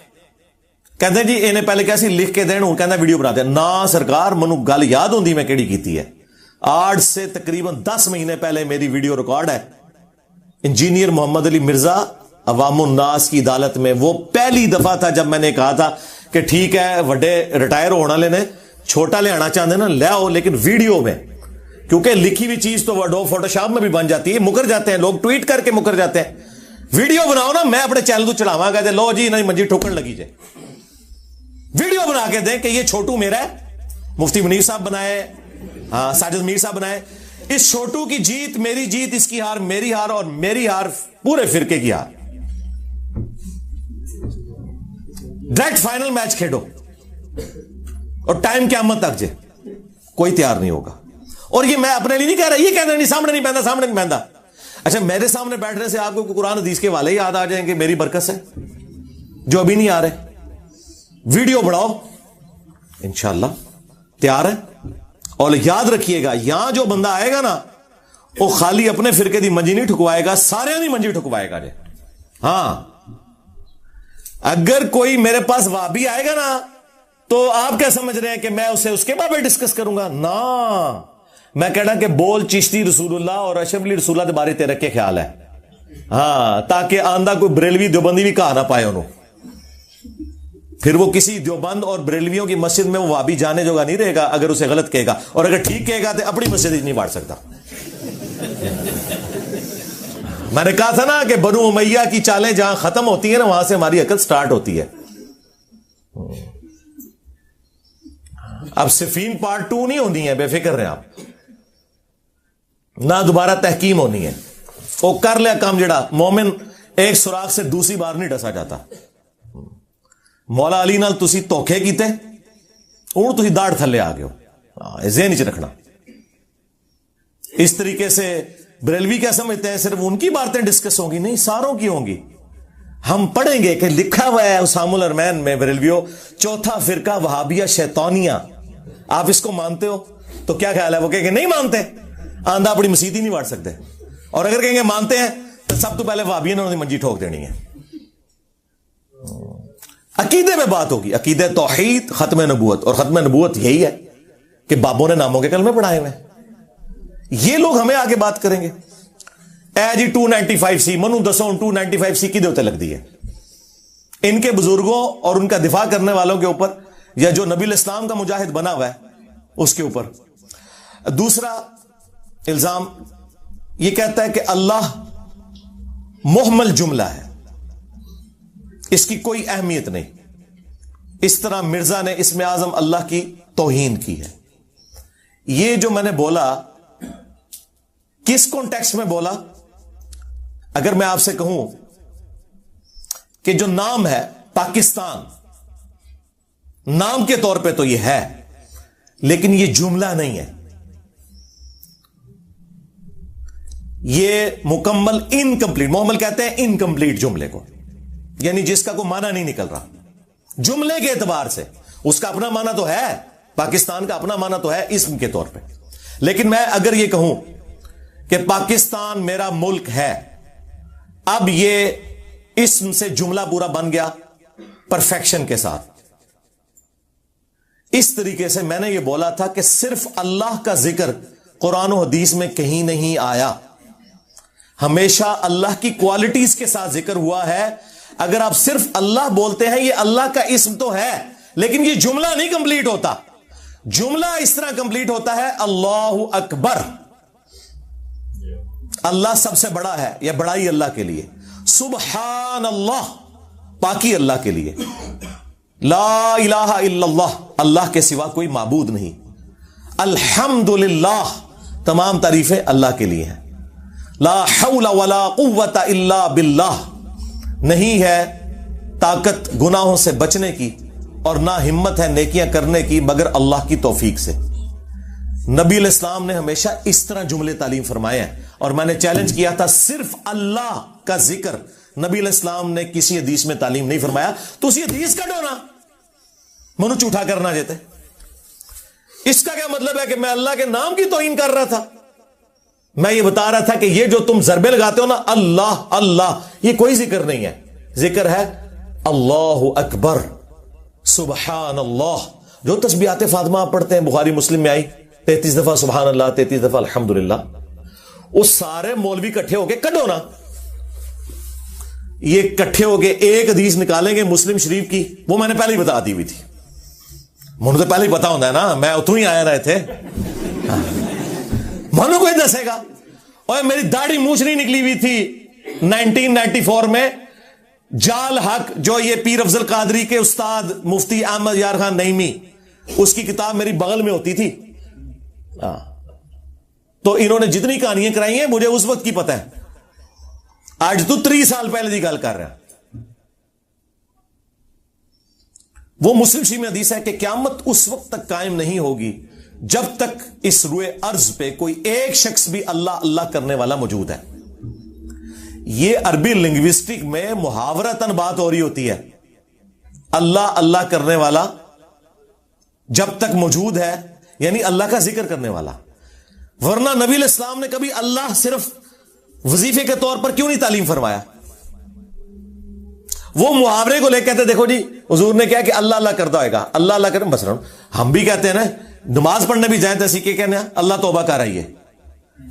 کہتے ہیں جی انہیں پہلے کیسی لکھ کے دین, ہوں کہنا ویڈیو بنا دیں. نا سرکار, منو گل یاد ہوندی میں کیڑی کیتی ہے. آج سے تقریباً 10 مہینے پہلے میری ویڈیو ریکارڈ ہے. انجینئر محمد علی مرزا عوام الناس کی عدالت میں, وہ پہلی دفعہ تھا جب میں نے کہا تھا کہ ٹھیک ہے وڈے ریٹائر ہونا لینے, چھوٹا لے آنا چاہتے نا لے آؤ, لیکن ویڈیو میں, کیونکہ لکھی ہوئی چیز تو وڈو فوٹو شاپ میں بھی بن جاتی ہے, مکر جاتے ہیں لوگ, ٹویٹ کر کے مکر جاتے ہیں. ویڈیو بناؤ نا, میں اپنے چینل کو چڑھاواں گا, لو جی نہیں منجی ٹھوکر لگی جائے. ویڈیو بنا کے دیں کہ یہ چھوٹو میرا ہے, مفتی منیر صاحب بنائے, ہاں ساجد میر صاحب بنائے. اس چھوٹو کی جیت میری جیت, اس کی ہار میری ہار, اور میری ہار پورے فرقے کی ہار. ڈائریکٹ فائنل میچ کھیلو, اور ٹائم قیامت تک جے کوئی تیار نہیں ہوگا. اور یہ میں اپنے لیے نہیں کہہ رہا, یہ کہہ رہا نہیں سامنے نہیں بہندا, سامنے نہیں بہندا. اچھا میرے سامنے بیٹھنے سے آپ کو قرآن حدیث کے والے یاد آ جائیں گے میری برکت سے, جو ابھی نہیں آ رہے. ویڈیو بڑھاؤ, انشاءاللہ تیار ہے. اور یاد رکھیے گا, یہاں جو بندہ آئے گا نا, وہ خالی اپنے فرقے دی منجی نہیں ٹھکوائے گا, سارے دی منجی ٹھکوائے گا. ہاں اگر کوئی میرے پاس وابی آئے گا نا, تو آپ کیا سمجھ رہے ہیں کہ میں اسے اس کے بارے میں ڈسکس کروں گا؟ نا, میں کہنا کہ بول چشتی رسول اللہ اور اشرف علی رسول اللہ کے بارے تیرے کے خیال ہے, ہاں, تاکہ آندہ کوئی بریلوی دیوبندی بھی کہا نہ پائے انہوں. پھر وہ کسی دیوبند اور بریلویوں کی مسجد میں وہ وابی جانے جوگا نہیں رہے گا اگر اسے غلط کہے گا, اور اگر ٹھیک کہے گا تو اپنی مسجد ہی نہیں بانٹ سکتا. میں نے کہا تھا نا کہ بنو امیہ کی چالیں جہاں ختم ہوتی ہیں نا, وہاں سے ہماری عقل سٹارٹ ہوتی ہے. اب صفین پارٹ 2 نہیں ہونی ہے, بے فکر رہے آپ, نہ دوبارہ تحکیم ہونی ہے. وہ کر لیا کام جڑا, مومن ایک سوراخ سے دوسری بار نہیں ڈسا جاتا. مولا علی نال تسی دھوکھے کیتے, ہوں تسی داڑھ تھلے آ گئے ہو, ذہن چ رکھنا. اس طریقے سے بریلوی کیا سمجھتے ہیں صرف ان کی باتیں ڈسکس ہوں گی؟ نہیں, ساروں کی ہوں گی. ہم پڑھیں گے کہ لکھا ہوا ہے اسام الارمین میں, بریلویو چوتھا فرقہ وہابیہ شیطانیہ. آپ اس کو مانتے ہو تو کیا خیال ہے؟ وہ کہیں گے نہیں مانتے, آندھا اپنی مسیت ہی نہیں بانٹ سکتے. اور اگر کہیں گے مانتے ہیں تو سب تو پہلے وہابیہ نے انہیں منجی ٹھوک دینی ہے. عقیدے میں بات ہوگی, عقیدہ توحید, ختم نبوت. اور ختم نبوت یہی ہے کہ بابوں نے ناموں کے کلمے پڑھائے ہوئے. یہ لوگ ہمیں آگے بات کریں گے. اے جی 295C, منو دسو 295C کی دیوتے لگ دی ہے ان کے بزرگوں اور ان کا دفاع کرنے والوں کے اوپر, یا جو نبی الاسلام کا مجاہد بنا ہوا ہے اس کے اوپر. دوسرا الزام یہ کہتا ہے کہ اللہ محمل جملہ ہے, اس کی کوئی اہمیت نہیں. اس طرح مرزا نے اسم اعظم اللہ کی توہین کی ہے. یہ جو میں نے بولا, کس کانٹیکسٹ میں بولا؟ اگر میں آپ سے کہوں کہ جو نام ہے پاکستان, نام کے طور پہ تو یہ ہے, لیکن یہ جملہ نہیں ہے. یہ مکمل انکمپلیٹ, محمل کہتے ہیں انکمپلیٹ جملے کو. یعنی جس کا کوئی معنی نہیں نکل رہا جملے کے اعتبار سے. اس کا اپنا معنی تو ہے, پاکستان کا اپنا معنی تو ہے اسم کے طور پہ, لیکن میں اگر یہ کہوں کہ پاکستان میرا ملک ہے, اب یہ اسم سے جملہ پورا بن گیا پرفیکشن کے ساتھ. اس طریقے سے میں نے یہ بولا تھا کہ صرف اللہ کا ذکر قرآن و حدیث میں کہیں نہیں آیا, ہمیشہ اللہ کی کوالٹیز کے ساتھ ذکر ہوا ہے. اگر آپ صرف اللہ بولتے ہیں, یہ اللہ کا اسم تو ہے, لیکن یہ جملہ نہیں کمپلیٹ ہوتا. جملہ اس طرح کمپلیٹ ہوتا ہے اللہ اکبر, اللہ سب سے بڑا ہے, یا بڑائی اللہ کے لیے. سبحان اللہ, پاکی اللہ کے لیے. لا الہ الا اللہ, اللہ کے سوا کوئی معبود نہیں. الحمدللہ, تمام تعریفیں اللہ کے لیے ہیں. لا حول ولا قوت الا باللہ, نہیں ہے طاقت گناہوں سے بچنے کی اور نہ ہمت ہے نیکیاں کرنے کی مگر اللہ کی توفیق سے. نبی علیہ السلام نے ہمیشہ اس طرح جملے تعلیم فرمائے ہیں, اور میں نے چیلنج کیا تھا صرف اللہ کا ذکر نبی علیہ السلام نے کسی حدیث میں تعلیم نہیں فرمایا. تو اسی حدیث کا ڈونا منو جھوٹا کرنا جاتے, اس کا کیا مطلب ہے کہ میں اللہ کے نام کی توہین کر رہا تھا؟ میں یہ بتا رہا تھا کہ یہ جو تم ضربے لگاتے ہو نا اللہ اللہ, یہ کوئی ذکر نہیں ہے. ذکر ہے اللہ اکبر, سبحان اللہ. جو تسبیحات فاطمہ آپ پڑھتے ہیں, بخاری مسلم میں آئی 33 دفعہ سبحان اللہ, 33 دفعہ الحمدللہ, اس سارے مولوی کٹھے ہو کے کڈو نا, یہ کٹھے ہو کے ایک حدیث نکالیں گے مسلم شریف کی, وہ میں نے پہلے ہی بتا دی ہوئی تھی. مجھے تو پہلے ہی پتا ہوتا ہے نا, میں اتوں ہی آیا رہے تھے. منو کوئی دسے گا؟ اور میری داڑھی مونچھ نہیں نکلی ہوئی تھی 1994 میں. جال حق, جو یہ پیر افضل قادری کے استاد مفتی احمد یار خان نعیمی, اس کی کتاب میری بغل میں ہوتی تھی. تو انہوں نے جتنی کہانیاں کرائی ہیں مجھے اس وقت کی پتہ ہے. آج تو 30 سال پہلے کی گل کر رہا ہیں. وہ مسلم شریف میں حدیث ہے کہ قیامت اس وقت تک قائم نہیں ہوگی جب تک اس روئے ارض پہ کوئی ایک شخص بھی اللہ اللہ کرنے والا موجود ہے. یہ عربی لنگوسٹک میں محاورتاً بات ہو رہی ہوتی ہے, اللہ اللہ کرنے والا جب تک موجود ہے, یعنی اللہ کا ذکر کرنے والا. ورنہ نبی علیہ السلام نے کبھی اللہ صرف وظیفے کے طور پر کیوں نہیں تعلیم فرمایا؟ وہ محاورے کو لے کہتے دیکھو جی حضور نے کہا کہ اللہ اللہ کرتا ہوئے گا, اللہ اللہ کریں. بس ہم بھی کہتے ہیں نا, نماز پڑھنے بھی جائیں تو اسی کے کہنے ہیں اللہ توبہ کر آئیے,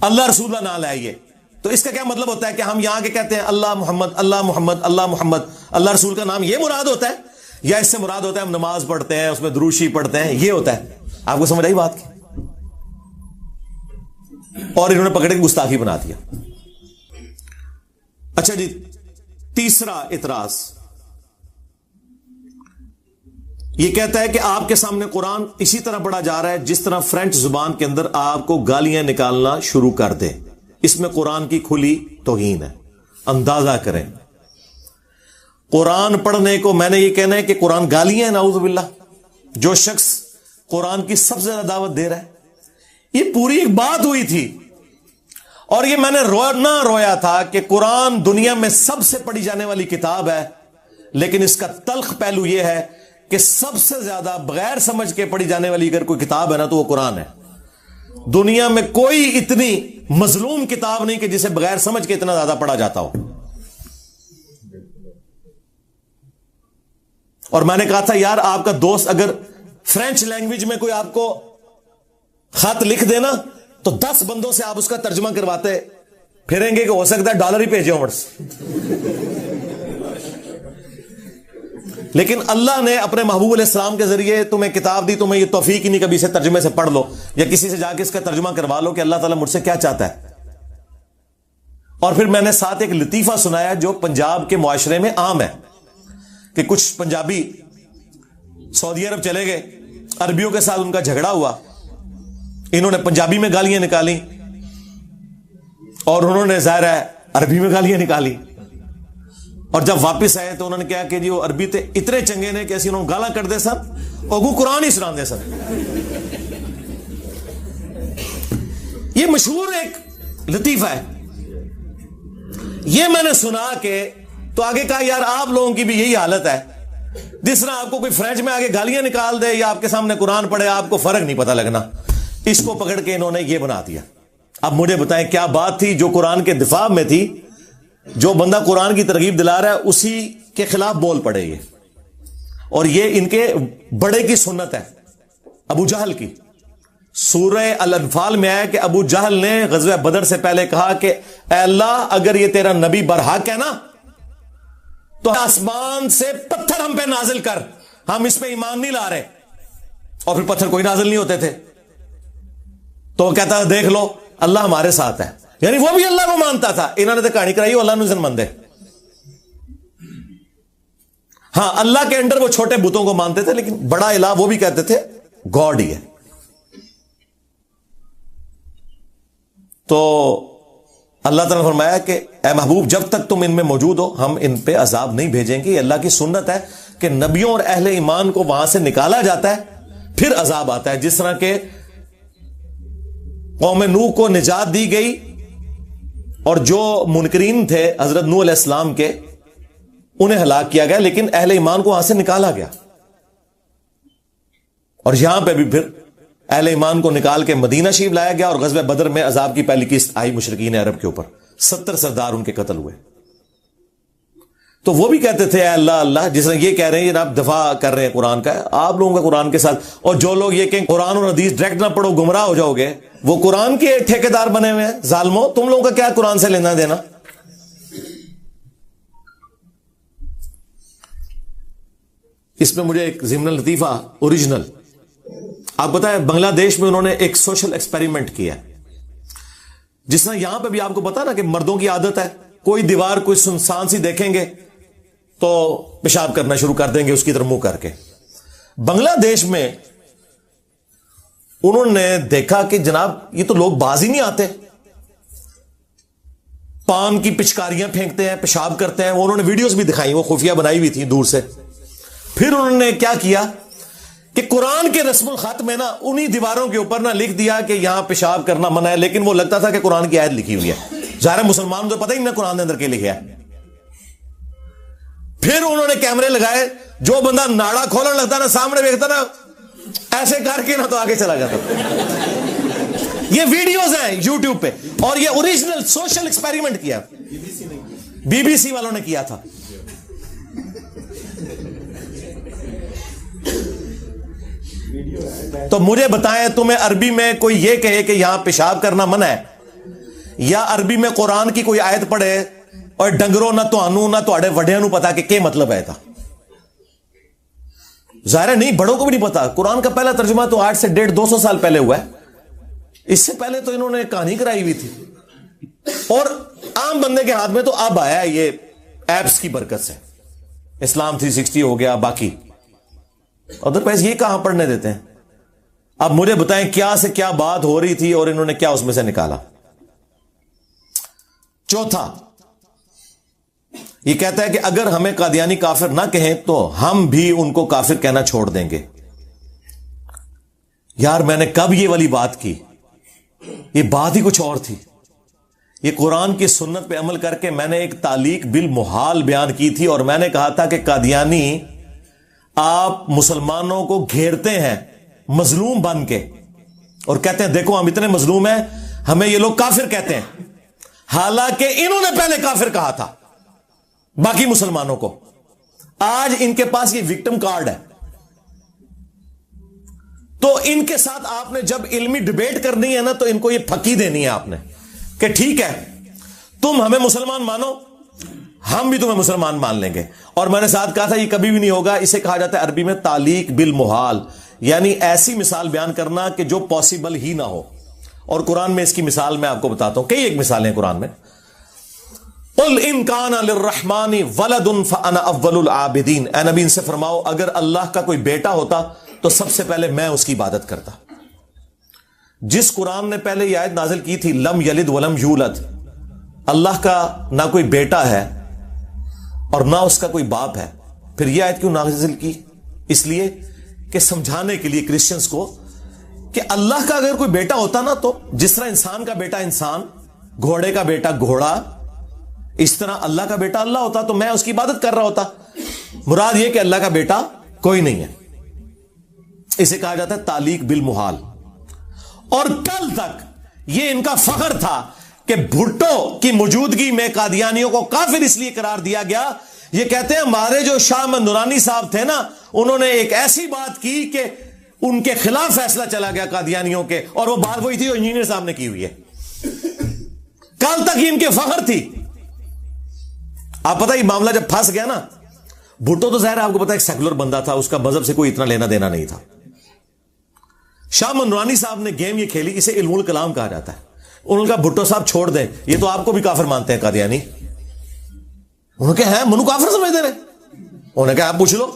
اللہ رسول اللہ نہ لائیے. تو اس کا کیا مطلب ہوتا ہے کہ ہم یہاں کے کہتے ہیں اللہ محمد اللہ محمد اللہ محمد, اللہ رسول کا نام یہ مراد ہوتا ہے, یا اس سے مراد ہوتا ہے ہم نماز پڑھتے ہیں اس میں درود شریف پڑھتے ہیں, یہ ہوتا ہے؟ آپ کو سمجھ آئی بات کی؟ اور انہوں نے پکڑ کے گستاخی بنا دیا. اچھا جی, تیسرا اعتراض یہ کہتا ہے کہ آپ کے سامنے قرآن اسی طرح پڑھا جا رہا ہے جس طرح فرینچ زبان کے اندر آپ کو گالیاں نکالنا شروع کر دے. اس میں قرآن کی کھلی توہین ہے. اندازہ کریں, قرآن پڑھنے کو میں نے یہ کہنا ہے کہ قرآن گالیاں ہیں, نعوذ باللہ. جو شخص قرآن کی سب سے زیادہ دعوت دے رہا ہے, یہ پوری ایک بات ہوئی تھی, اور یہ میں نے رویا تھا کہ قرآن دنیا میں سب سے پڑھی جانے والی کتاب ہے, لیکن اس کا تلخ پہلو یہ ہے کہ سب سے زیادہ بغیر سمجھ کے پڑھی جانے والی اگر کوئی کتاب ہے نا تو وہ قرآن ہے. دنیا میں کوئی اتنی مظلوم کتاب نہیں کہ جسے بغیر سمجھ کے اتنا زیادہ پڑھا جاتا ہو. اور میں نے کہا تھا یار آپ کا دوست اگر فرینچ لینگویج میں کوئی آپ کو خط لکھ دینا تو 10 بندوں سے آپ اس کا ترجمہ کرواتے پھریں گے کہ ہو سکتا ہے ڈالر ہی بھیجے عمرس. لیکن اللہ نے اپنے محبوب علیہ السلام کے ذریعے تمہیں کتاب دی, تمہیں یہ توفیق ہی نہیں کبھی سے ترجمے سے پڑھ لو یا کسی سے جا کے اس کا ترجمہ کروا لو کہ اللہ تعالیٰ مجھ سے کیا چاہتا ہے. اور پھر میں نے ساتھ ایک لطیفہ سنایا جو پنجاب کے معاشرے میں عام ہے کہ کچھ پنجابی سعودی عرب چلے گئے, عربیوں کے ساتھ ان کا جھگڑا ہوا, انہوں نے پنجابی میں گالیاں نکالی اور انہوں نے ظاہر ہے عربی میں گالیاں نکالی, اور جب واپس آئے تو انہوں نے کہا کہ جی وہ عربی تے اتنے چنگے نے کہ انہوں نے گالاں کر دے سن اور وہ قرآن ہی سنا دے سن. یہ مشہور ایک لطیفہ ہے. یہ میں نے سنا کہ تو آگے کہا یار آپ لوگوں کی بھی یہی حالت ہے، جس طرح آپ کو کوئی فرینچ میں آگے گالیاں نکال دے یا آپ کے سامنے قرآن پڑھے آپ کو فرق نہیں پتہ لگنا. اس کو پکڑ کے انہوں نے یہ بنا دیا. اب مجھے بتائیں کیا بات تھی جو قرآن کے دفاع میں تھی؟ جو بندہ قرآن کی ترغیب دلا رہا ہے اسی کے خلاف بول پڑے یہ. اور یہ ان کے بڑے کی سنت ہے، ابو جہل کی. سورہ الانفال میں آیا کہ ابو جہل نے غزوہ بدر سے پہلے کہا کہ اے اللہ اگر یہ تیرا نبی برحق ہے نا تو آسمان سے پتھر ہم پہ نازل کر، ہم اس پہ ایمان نہیں لا رہے. اور پھر پتھر کوئی نازل نہیں ہوتے تھے. تو وہ کہتا ہے دیکھ لو اللہ ہمارے ساتھ ہے، یعنی وہ بھی اللہ کو مانتا تھا. انہوں نے تو کہانی کرائی وہ اللہ نزن مند ہے. ہاں اللہ کے انڈر وہ چھوٹے بتوں کو مانتے تھے، لیکن بڑا الہ وہ بھی کہتے تھے گاڈ ہی ہے. تو اللہ تعالیٰ نے فرمایا کہ اے محبوب جب تک تم ان میں موجود ہو ہم ان پہ عذاب نہیں بھیجیں گے. اللہ کی سنت ہے کہ نبیوں اور اہل ایمان کو وہاں سے نکالا جاتا ہے پھر عذاب آتا ہے. جس طرح کہ قوم نوح کو نجات دی گئی اور جو منکرین تھے حضرت نوح علیہ السلام کے انہیں ہلاک کیا گیا، لیکن اہل ایمان کو وہاں سے نکالا گیا. اور یہاں پہ بھی پھر اہل ایمان کو نکال کے مدینہ شریف لایا گیا اور غزوہ بدر میں عذاب کی پہلی قسط آئی مشرکین عرب کے اوپر. 70 سردار ان کے قتل ہوئے. تو وہ بھی کہتے تھے اے اللہ اللہ، جس طرح یہ کہہ رہے ہیں جناب دفاع کر رہے ہیں قرآن کا، آپ لوگوں کا قرآن کے ساتھ. اور جو لوگ یہ کہ قرآن اور حدیث ڈائریکٹ نہ پڑھو گمراہ ہو جاؤ گے، وہ قرآن کے ٹھیکیدار بنے ہوئے ہیں. ظالموں تم لوگوں کا کیا قرآن سے لینا دینا؟ اس میں مجھے ایک ضمن لطیفہ اوریجنل آپ بتائیں. بنگلہ دیش میں انہوں نے ایک سوشل ایکسپیریمنٹ کیا، جس طرح یہاں پہ بھی آپ کو پتا نا کہ مردوں کی عادت ہے کوئی دیوار کوئی سنسان سی دیکھیں گے تو پیشاب کرنا شروع کر دیں گے اس کی طرف منہ کر کے. بنگلہ دیش میں انہوں نے دیکھا کہ جناب یہ تو لوگ باز ہی نہیں آتے، پان کی پچکاریاں پھینکتے ہیں، پیشاب کرتے ہیں. وہ انہوں نے ویڈیوز بھی دکھائی، وہ خفیہ بنائی ہوئی تھی دور سے. پھر انہوں نے کیا کیا کہ قرآن کے رسم الخط میں نا انہی دیواروں کے اوپر نا لکھ دیا کہ یہاں پیشاب کرنا منع ہے، لیکن وہ لگتا تھا کہ قرآن کی آیت لکھی ہوئی ہے. ظاہر مسلمان تو پتہ ہی نہیں قرآن کے اندر کے لکھا ہے. پھر انہوں نے کیمرے لگائے، جو بندہ ناڑا کھولنے لگتا نا سامنے دیکھتا نا ایسے کر کے نا تو آگے چلا جاتا. یہ ویڈیوز ہیں یوٹیوب پہ، اور یہ اوریجنل سوشل ایکسپیریمنٹ کیا بی بی سی والوں نے کیا تھا. تو مجھے بتائیں تمہیں عربی میں کوئی یہ کہے کہ یہاں پیشاب کرنا منع ہے، یا عربی میں قرآن کی کوئی آیت پڑھے اور ڈنگرو نہ تو نہ تو وڈیا نو پتا کہ کیا مطلب ہے تھا؟ ظاہر نہیں، بڑوں کو بھی نہیں پتا. قرآن کا پہلا ترجمہ تو آج سے 150-200 سال پہلے ہوا ہے. اس سے پہلے تو انہوں نے کہانی کرائی ہوئی تھی، اور عام بندے کے ہاتھ میں تو اب آیا ہے یہ ایپس کی برکت سے. اسلام 360 ہو گیا، باقی ادروائز یہ کہاں پڑھنے دیتے ہیں. اب مجھے بتائیں کیا سے کیا بات ہو رہی تھی اور انہوں نے کیا اس میں سے نکالا. چوتھا یہ کہتا ہے کہ اگر ہمیں قادیانی کافر نہ کہیں تو ہم بھی ان کو کافر کہنا چھوڑ دیں گے. یار میں نے کب یہ والی بات کی؟ یہ بات ہی کچھ اور تھی. یہ قرآن کی سنت پہ عمل کر کے میں نے ایک تعلیق بالمحال بیان کی تھی، اور میں نے کہا تھا کہ قادیانی آپ مسلمانوں کو گھیرتے ہیں مظلوم بن کے اور کہتے ہیں دیکھو ہم اتنے مظلوم ہیں، ہمیں یہ لوگ کافر کہتے ہیں، حالانکہ انہوں نے پہلے کافر کہا تھا باقی مسلمانوں کو. آج ان کے پاس یہ وکٹم کارڈ ہے. تو ان کے ساتھ آپ نے جب علمی ڈیبیٹ کرنی ہے نا تو ان کو یہ پھکی دینی ہے آپ نے کہ ٹھیک ہے تم ہمیں مسلمان مانو، ہم بھی تمہیں مسلمان مان لیں گے. اور میں نے ساتھ کہا تھا یہ کبھی بھی نہیں ہوگا. اسے کہا جاتا ہے عربی میں تعلیق بالمحال، یعنی ایسی مثال بیان کرنا کہ جو پاسبل ہی نہ ہو. اور قرآن میں اس کی مثال میں آپ کو بتاتا ہوں، کئی ایک مثالیں ہیں قرآن میں. قل ان کان للرحمن ولد فانا اول العابدین، اے نبی ان سے فرماؤ اگر اللہ کا کوئی بیٹا ہوتا تو سب سے پہلے میں اس کی عبادت کرتا. جس قرآن نے پہلے یہ آیت نازل کی تھی لم یلد ولم یولد، اللہ کا نہ کوئی بیٹا ہے اور نہ اس کا کوئی باپ ہے، پھر یہ آیت کیوں نازل کی؟ اس لیے کہ سمجھانے کے لیے کرسچنز کو کہ اللہ کا اگر کوئی بیٹا ہوتا نا تو جس طرح انسان کا بیٹا انسان، گھوڑے کا بیٹا گھوڑا، اس طرح اللہ کا بیٹا اللہ ہوتا تو میں اس کی عبادت کر رہا ہوتا. مراد یہ کہ اللہ کا بیٹا کوئی نہیں ہے. اسے کہا جاتا ہے تعلیق بالمحال. اور کل تک یہ ان کا فخر تھا کہ بھٹو کی موجودگی میں قادیانیوں کو کافر اس لیے قرار دیا گیا. یہ کہتے ہیں ہمارے جو شاہ احمد نورانی صاحب تھے نا, انہوں نے ایک ایسی بات کی کہ ان کے خلاف فیصلہ چلا گیا قادیانیوں کے, اور وہ بات وہی تھی جو انجینئر صاحب نے کی ہوئی ہے. کل تک ہی ان کے فخر تھی. آپ پتہ یہ معاملہ جب پھنس گیا نا, بھٹو تو ظاہر ہے آپ کو پتا ایک سیکولر بندہ تھا, اس کا مذہب سے کوئی اتنا لینا دینا نہیں تھا. شاہ احمد نورانی صاحب نے گیم یہ کھیلی, اسے علم الکلام کہا جاتا ہے. انہوں نے کہا بھٹو صاحب چھوڑ دیں, یہ تو آپ کو بھی کافر مانتے ہیں قادیانی. انہوں نے کہا ہے منو کافر سمجھتے رہے. انہوں نے کہا آپ پوچھ لو.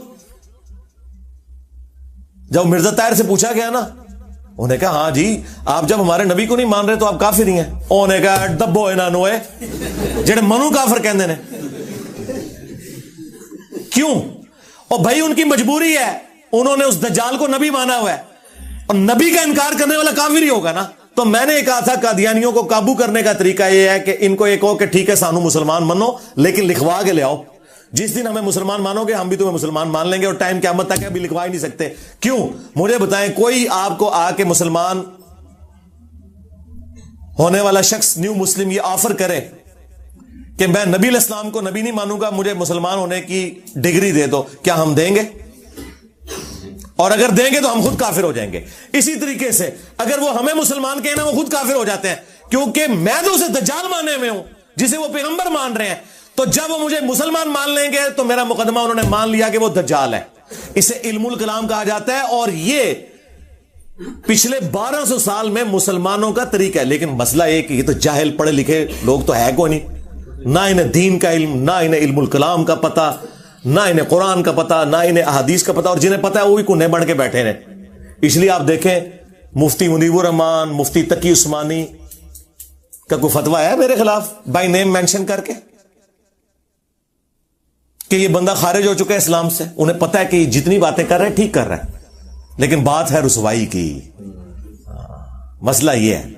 جب مرزا طاہر سے پوچھا گیا نا, انہوں نے کہا ہاں جی آپ جب ہمارے نبی کو نہیں مان رہے تو آپ کافر ہی ہیں. انہوں نے کہا دبو انہوں نے جڑے منو کافر کہندے نے. کیوں؟ اور بھائی ان کی مجبوری ہے, انہوں نے اس دجال کو نبی مانا ہوا ہے, اور نبی کا انکار کرنے والا کافر ہی ہوگا نا. تو میں نے کہا تھا قادیانیوں کو قابو کرنے کا طریقہ یہ ہے کہ ان کو یہ کہو کہ ٹھیک ہے سانو مسلمان منو, لیکن لکھوا کے لے آؤ. جس دن ہمیں مسلمان مانو گے ہم بھی تمہیں مسلمان مان لیں گے, اور ٹائم قیامت تک ابھی لکھوا ہی نہیں سکتے. کیوں؟ مجھے بتائیں کوئی آپ کو آ کے مسلمان ہونے والا شخص نیو مسلم یہ آفر کرے کہ میں نبی علیہ السلام کو نبی نہیں مانوں گا, مجھے مسلمان ہونے کی ڈگری دے دو, کیا ہم دیں گے؟ اور اگر دیں گے تو ہم خود کافر ہو جائیں گے. اسی طریقے سے اگر وہ ہمیں مسلمان کہنا وہ خود کافر ہو جاتے ہیں, کیونکہ میں تو اسے دجال مانے میں ہوں جسے وہ پیغمبر مان رہے ہیں. تو جب وہ مجھے مسلمان مان لیں گے تو میرا مقدمہ انہوں نے مان لیا کہ وہ دجال ہے. اسے علم الکلام کہا جاتا ہے, اور یہ پچھلے 1200 سال میں مسلمانوں کا طریقہ ہے. لیکن مسئلہ یہ کہ یہ تو جاہل پڑھے لکھے لوگ تو ہے کوئی نہیں, نہ انہیں دین کا علم, نہ انہیں علم الکلام کا پتہ, نہ انہیں قرآن کا پتہ, نہ انہیں احادیث کا پتہ, اور جنہیں پتہ ہے وہ بھی کونے بن کے بیٹھے ہیں. اس لیے آپ دیکھیں مفتی منیب الرحمان, مفتی تقی عثمانی کا کوئی فتویٰ ہے میرے خلاف بائی نیم مینشن کر کے کہ یہ بندہ خارج ہو چکا ہے اسلام سے. انہیں پتہ ہے کہ یہ جتنی باتیں کر رہے ہیں ٹھیک کر رہا ہے, لیکن بات ہے رسوائی کی. مسئلہ یہ ہے.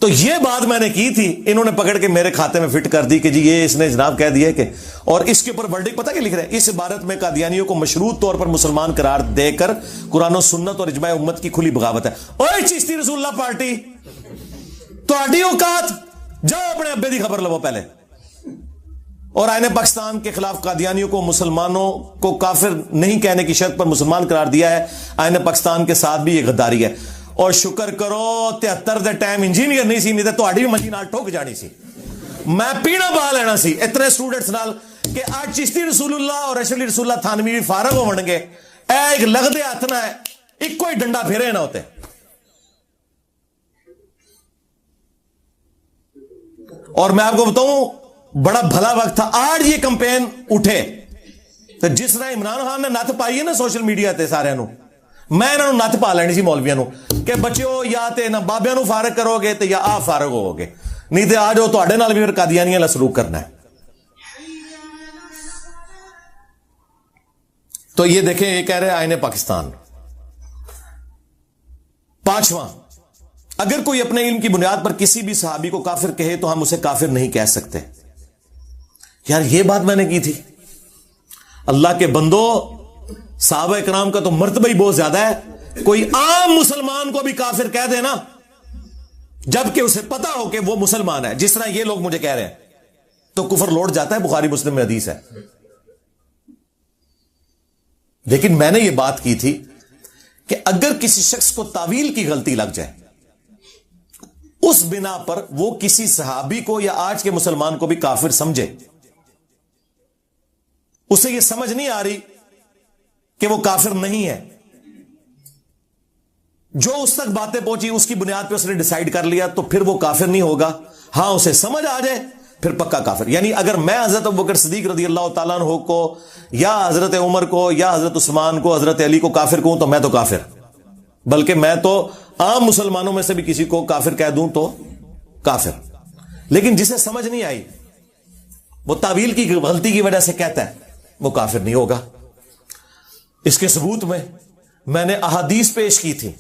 تو یہ بات میں نے کی تھی, انہوں نے پکڑ کے میرے کھاتے میں فٹ کر دی کہ جی یہ اس نے جناب کہہ دیا کہ, اور اس کے اوپر ورڈکٹ پتہ کیا لکھ رہے ہیں, اس عبارت میں قادیانیوں کو مشروط طور پر مسلمان قرار دے کر قرآن و سنت اور اجماع امت کی کھلی بغاوت ہے. اوے چشتی رسول اللہ پارٹی, تہاڈی اوقات, جاؤ اپنے ابے دی خبر لو پہلے. اور آئین پاکستان کے خلاف قادیانیوں کو مسلمانوں کو کافر نہیں کہنے کی شرط پر مسلمان قرار دیا ہے. آئین پاکستان کے ساتھ بھی یہ غداری ہے. اور شکر کرو 73 دے ٹائم انجینئر نہیں سی, نہیں تے تہاڈی بھی منجی نال ٹھوک جانی سی, میں پینا با لینا سی اتنے اسٹوڈنٹس نال کہ آج چشتی رسول اللہ اور اشرف رسول اللہ تھانوی بھی فارغ ہو گے. اے ایک لگدے ہاتھ نہ ہے, ایک کوئی ڈنڈا پھیرے نہ ہوتے. اور میں آپ کو بتاؤں بڑا بھلا وقت تھا. آج یہ کمپین اٹھے تو جس طرح عمران خان نے نت پائی ہے نا سوشل میڈیا تے سارے نو, میں انہوں نت پا لینی سی مولویاں نو کہ بچیو یا تے نہ بابیاں نو فارغ کرو گے تے یا آپ فارغ ہو گے, نہیں تے آ جاؤ تہاڈے نال بھی پھر قادیانیاں والا سلوک کرنا ہے. تو یہ دیکھیں یہ کہہ رہے آئین پاکستان. پانچواں, اگر کوئی اپنے علم کی بنیاد پر کسی بھی صحابی کو کافر کہے تو ہم اسے کافر نہیں کہہ سکتے. یار یہ بات میں نے کی تھی. اللہ کے بندو, صحابہ کرام کا تو مرتبہ ہی بہت زیادہ ہے. کوئی عام مسلمان کو بھی کافر کہہ دے نا جبکہ اسے پتا ہو کہ وہ مسلمان ہے, جس طرح یہ لوگ مجھے کہہ رہے ہیں, تو کفر لوٹ جاتا ہے. بخاری مسلم میں حدیث ہے. لیکن میں نے یہ بات کی تھی کہ اگر کسی شخص کو تعویل کی غلطی لگ جائے, اس بنا پر وہ کسی صحابی کو یا آج کے مسلمان کو بھی کافر سمجھے, اسے یہ سمجھ نہیں آ رہی کہ وہ کافر نہیں ہے, جو اس تک باتیں پہنچی اس کی بنیاد پہ اس نے ڈیسائیڈ کر لیا, تو پھر وہ کافر نہیں ہوگا. ہاں اسے سمجھ آ جائے پھر پکا کافر. یعنی اگر میں حضرت ابوبکر صدیق رضی اللہ تعالیٰ عنہ کو یا حضرت عمر کو یا حضرت عثمان کو حضرت علی کو کافر کہوں تو میں تو کافر, بلکہ میں تو عام مسلمانوں میں سے بھی کسی کو کافر کہہ دوں تو کافر. لیکن جسے سمجھ نہیں آئی وہ تعویل کی غلطی کی وجہ سے کہتا ہے, وہ کافر نہیں ہوگا. اس کے ثبوت میں نے احادیث پیش کی تھی,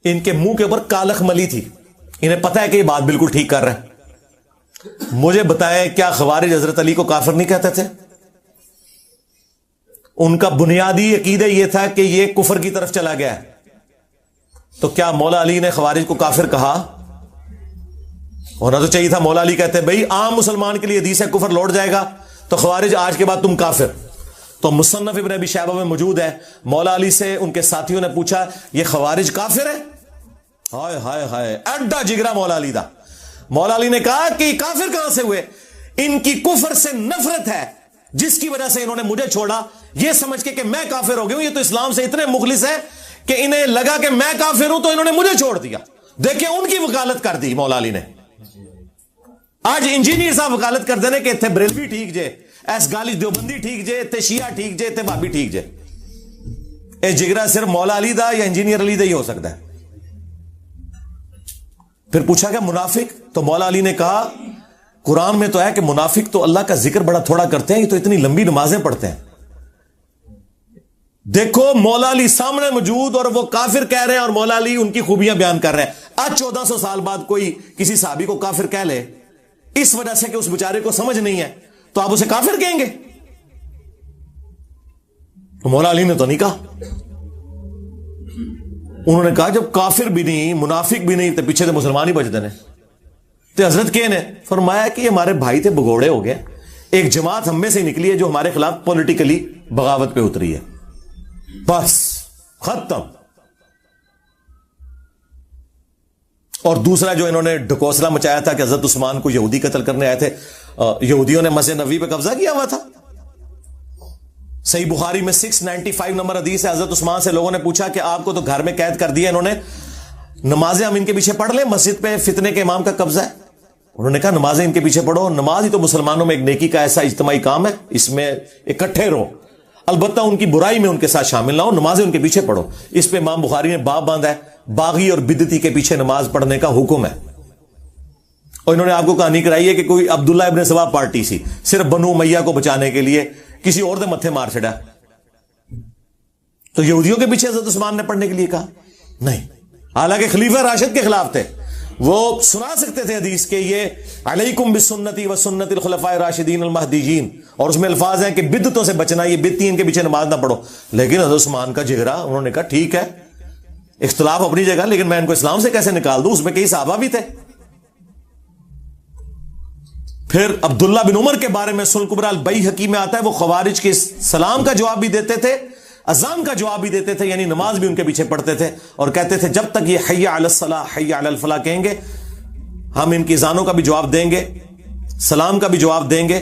ان کے منہ کے اوپر کالخ ملی تھی, انہیں پتا ہے کہ یہ بات بالکل ٹھیک کر رہا ہے. مجھے بتائیں کیا خوارج حضرت علی کو کافر نہیں کہتے تھے؟ ان کا بنیادی عقیدہ یہ تھا کہ یہ کفر کی طرف چلا گیا ہے. تو کیا مولا علی نے خوارج کو کافر کہا؟ ہونا تو چاہیے تھا مولا علی کہتے بھئی عام مسلمان کے لیے حدیث ہے کفر لوٹ جائے گا تو خوارج آج کے بعد تم کافر. تو مصنف ابن ابی شیبہ میں موجود ہے, مولا علی سے ان کے ساتھیوں نے پوچھا یہ خوارج کافر ہے؟ ہائے ہائے ہائے, اڈا جگرا مولا علی دا. مولا علی نے کہا کہ کافر کہاں سے ہوئے؟ ان کی کفر سے نفرت ہے جس کی وجہ سے انہوں نے مجھے چھوڑا یہ سمجھ کے کہ میں کافر ہو گیا ہوں. یہ تو اسلام سے اتنے مخلص ہے کہ انہیں لگا کہ میں کافر ہوں تو انہوں نے مجھے چھوڑ دیا. دیکھیں ان کی وکالت کر دی مولا علی نے. آج انجینئر صاحب وکالت کر دینے کہ تھے بریلوی ٹھیک جے, ایس گالی دیوبندی ٹھیک جے, تے شیعہ ٹھیک جے, تے بابی ٹھیک جے. اے جگرا صرف مولا علی دا یا انجینئر علی دا ہی ہو سکتا ہے. پھر پوچھا کہ منافق؟ تو مولا علی نے کہا قرآن میں تو ہے کہ منافق تو اللہ کا ذکر بڑا تھوڑا کرتے ہیں, یہ تو اتنی لمبی نمازیں پڑھتے ہیں. دیکھو مولا علی سامنے موجود اور وہ کافر کہہ رہے ہیں اور مولا علی ان کی خوبیاں بیان کر رہے ہیں. آج 1400 سال بعد کوئی کسی صحابی کو کافر کہہ لے اس وجہ سے کہ اس بیچارے کو سمجھ نہیں ہے تو آپ اسے کافر کہیں گے؟ تو مولا علی نے تو نہیں کہا. انہوں نے کہا جب کافر بھی نہیں منافق بھی نہیں تو پیچھے تو مسلمان ہی بچتے ہیں. تو حضرت کے نے فرمایا کہ یہ ہمارے بھائی تھے بگوڑے ہو گئے, ایک جماعت ہم میں سے نکلی ہے جو ہمارے خلاف پولیٹیکلی بغاوت پہ اتری ہے, بس ختم. اور دوسرا جو انہوں نے ڈھکوسلا مچایا تھا کہ حضرت عثمان کو یہودی قتل کرنے آئے تھے, یہودیوں نے مسجد نبوی پہ قبضہ کیا ہوا تھا. صحیح بخاری میں 695 نمبر حدیث ہے, حضرت عثمان سے لوگوں نے پوچھا کہ آپ کو تو گھر میں قید کر دیا انہوں نے, نمازیں ہم ان کے پیچھے پڑھ لیں, مسجد پہ فتنے کے امام کا قبضہ ہے. انہوں نے کہا نمازیں ان کے پیچھے پڑھو, نماز ہی تو مسلمانوں میں ایک نیکی کا ایسا اجتماعی کام ہے, اس میں اکٹھے رہو, البتہ ان کی برائی میں ان کے ساتھ شامل نہ ہو, نمازیں ان کے پیچھے پڑھو. اس پہ امام بخاری نے باب باندھا ہے باغی اور بدعتی کے پیچھے نماز پڑھنے کا حکم ہے. اور انہوں نے آپ کو کہانی کرائی ہے کہ کوئی عبداللہ ابن سبا پارٹی سی صرف بنو امیہ کو بچانے کے لیے کسی اور دے متھے مار چھڑا, تو یہودیوں کے پیچھے حضرت عثمان نے پڑھنے کے لیے کہا نہیں, حالانکہ خلیفہ راشد کے خلاف تھے. وہ سنا سکتے تھے حدیث کے یہ علیکم بسنتی و سنت الخلفاء راشدین المہدیین, اور اس میں الفاظ ہیں کہ بدعتوں سے بچنا, یہ بدعتی ان کے پیچھے نماز نہ پڑھو. لیکن حضرت عثمان کا جگرا, انہوں نے کہا ٹھیک ہے اختلاف اپنی جگہ, لیکن میں ان کو اسلام سے کیسے نکال دوں, اس میں کئی صحابہ بھی تھے. پھر عبداللہ بن عمر کے بارے میں سنن کبری البیہقی میں آتا ہے وہ خوارج کے سلام کا جواب بھی دیتے تھے, اذان کا جواب بھی دیتے تھے, یعنی نماز بھی ان کے پیچھے پڑھتے تھے, اور کہتے تھے جب تک یہ حی علی الصلاح حی علی الفلاح کہیں گے ہم ان کی اذانوں کا بھی جواب دیں گے, سلام کا بھی جواب دیں گے,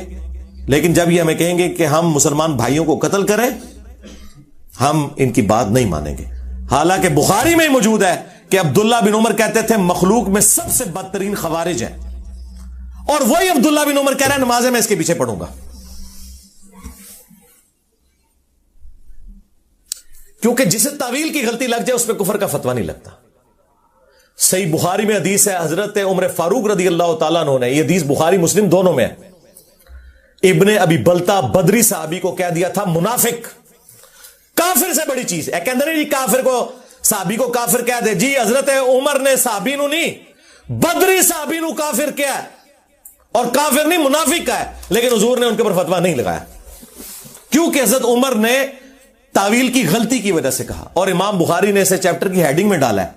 لیکن جب یہ ہمیں کہیں گے کہ ہم مسلمان بھائیوں کو قتل کریں ہم ان کی بات نہیں مانیں گے. حالانکہ بخاری میں موجود ہے کہ عبداللہ بن عمر کہتے تھے مخلوق میں سب سے بدترین خوارج ہیں, اور وہی عبداللہ بن عمر کہہ رہا ہے نمازیں میں اس کے پیچھے پڑھوں گا. کیونکہ جسے تعویل کی غلطی لگ جائے اس پہ کفر کا فتویٰ نہیں لگتا. صحیح بخاری میں حدیث ہے, حضرت عمر فاروق رضی اللہ تعالیٰ عنہ نے, یہ حدیث بخاری مسلم دونوں میں ہے, ابن ابی بلتا بدری صحابی کو کہہ دیا تھا منافق, کافر سے بڑی چیز ہے. کہ جی کافر کو صحابی کو کافر کہہ دے, جی حضرت عمر نے صحابی نو نہیں بدری صحابی نو کافر کیا ہے, اور کافر نہیں منافق کا ہے, لیکن حضور نے ان کے پر فتویٰ نہیں لگایا کیونکہ حضرت عمر نے تعویل کی غلطی کی وجہ سے کہا, اور امام بخاری نے اسے چیپٹر کی ہیڈنگ میں ڈالا ہے,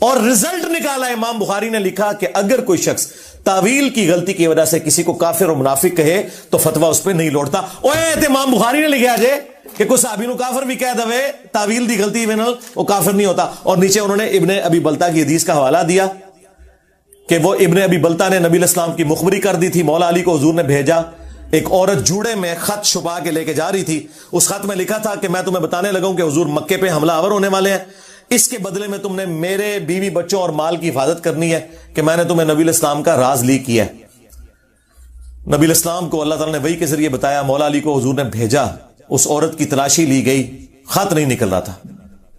اور رزلٹ نکالا ہے. امام بخاری نے لکھا کہ اگر کوئی شخص تعویل کی غلطی کی وجہ سے کسی کو کافر اور منافق کہے تو فتویٰ اس پہ نہیں لوٹتا. اوے امام بخاری نے لکھا جے کہ کوئی صحابی نو کافر بھی کہہ دے تعویل دی غلطی میں وہ کافر نہیں ہوتا. اور نیچے انہوں نے ابن ابی بلتا کی حدیث کا حوالہ دیا کہ وہ ابن ابی بلتا نے نبی الاسلام کی مخبری کر دی تھی, مولا علی کو حضور نے بھیجا, ایک عورت جوڑے میں خط چھپا کے لے کے جا رہی تھی, اس خط میں لکھا تھا کہ میں تمہیں بتانے لگا ہوں کہ حضور مکے پہ حملہ آور ہونے والے ہیں, اس کے بدلے میں تم نے میرے بیوی بچوں اور مال کی حفاظت کرنی ہے کہ میں نے تمہیں نبی الاسلام کا راز لیک کیا ہے. نبی الاسلام کو اللہ تعالیٰ نے وحی کے ذریعے بتایا, مولا علی کو حضور نے بھیجا, اس عورت کی تلاشی لی گئی, خط نہیں نکل رہا تھا.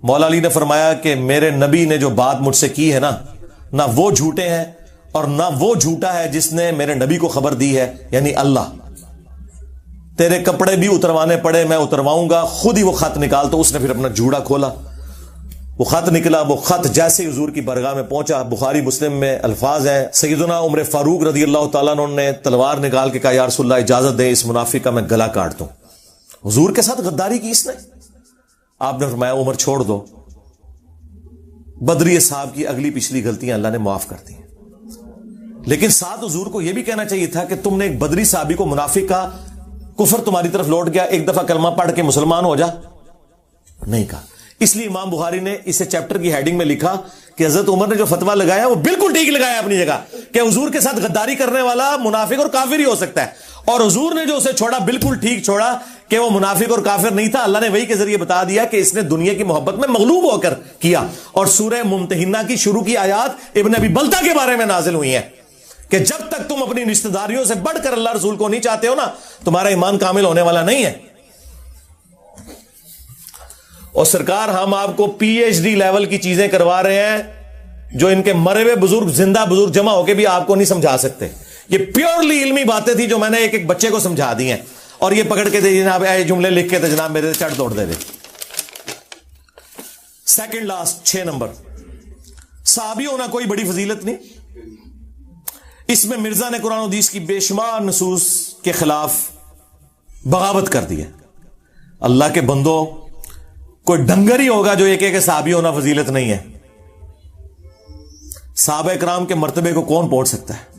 مولا علی نے فرمایا کہ میرے نبی نے جو بات مجھ سے کی ہے نا, نہ وہ جھوٹے ہیں اور نہ وہ جھوٹا ہے جس نے میرے نبی کو خبر دی ہے, یعنی اللہ. تیرے کپڑے بھی اتروانے پڑے میں اترواؤں گا, خود ہی وہ خط نکال. تو اس نے پھر اپنا جوڑا کھولا, وہ خط نکلا. وہ خط جیسے ہی حضور کی برگاہ میں پہنچا, بخاری مسلم میں الفاظ ہیں, سیدنا عمر فاروق رضی اللہ تعالیٰ عنہ نے تلوار نکال کے کہا یا رسول اللہ اجازت دیں اس منافق کا میں گلا کاٹ دوں. حضور کے ساتھ غداری کی اس نے. آپ نے فرمایا عمر چھوڑ دو, بدری صاحب کی اگلی پچھلی غلطیاں اللہ نے معاف کر دی ہیں. لیکن ساتھ حضور کو یہ بھی کہنا چاہیے تھا کہ تم نے ایک بدری صحابی کو منافق کا, کفر تمہاری طرف لوٹ گیا, ایک دفعہ کلمہ پڑھ کے مسلمان ہو جا, نہیں کہا. اس لیے امام بخاری نے اسے چیپٹر کی ہیڈنگ میں لکھا کہ حضرت عمر نے جو فتویٰ لگایا وہ بالکل ٹھیک لگایا اپنی جگہ, کہ حضور کے ساتھ غداری کرنے والا منافق اور کافر ہی ہو سکتا ہے, اور حضور نے جو اسے چھوڑا بالکل ٹھیک چھوڑا کہ وہ منافق اور کافر نہیں تھا. اللہ نے وحی کے ذریعے بتا دیا کہ اس نے دنیا کی محبت میں مغلوب ہو کر کیا. اور سورہ ممتحنہ کی شروع کی آیات ابن ابی بلتہ کے بارے میں نازل ہوئی ہیں کہ جب تک تم اپنی رشتہ داریوں سے بڑھ کر اللہ رسول کو نہیں چاہتے ہو نا, تمہارا ایمان کامل ہونے والا نہیں ہے. اور سرکار ہم آپ کو پی ایچ ڈی لیول کی چیزیں کروا رہے ہیں جو ان کے مرے ہوئے بزرگ زندہ بزرگ جمع ہو کے بھی آپ کو نہیں سمجھا سکتے. یہ پیورلی علمی باتیں تھیں جو میں نے ایک ایک بچے کو سمجھا دی ہیں, اور یہ پکڑ کے دے جناب اے جملے لکھ کے دے جناب میرے چڑھ توڑ دے دے. سیکنڈ لاسٹ 6 نمبر, صحابی ہونا کوئی بڑی فضیلت نہیں. اس میں مرزا نے قرآن و حدیث کی بے شمار نصوص کے خلاف بغاوت کر دی ہے. اللہ کے بندوں, کوئی ڈنگر ہی ہوگا جو ایک ایک صحابی ہونا فضیلت نہیں ہے. صحابہ کرام کے مرتبے کو کون پہنچ سکتا ہے؟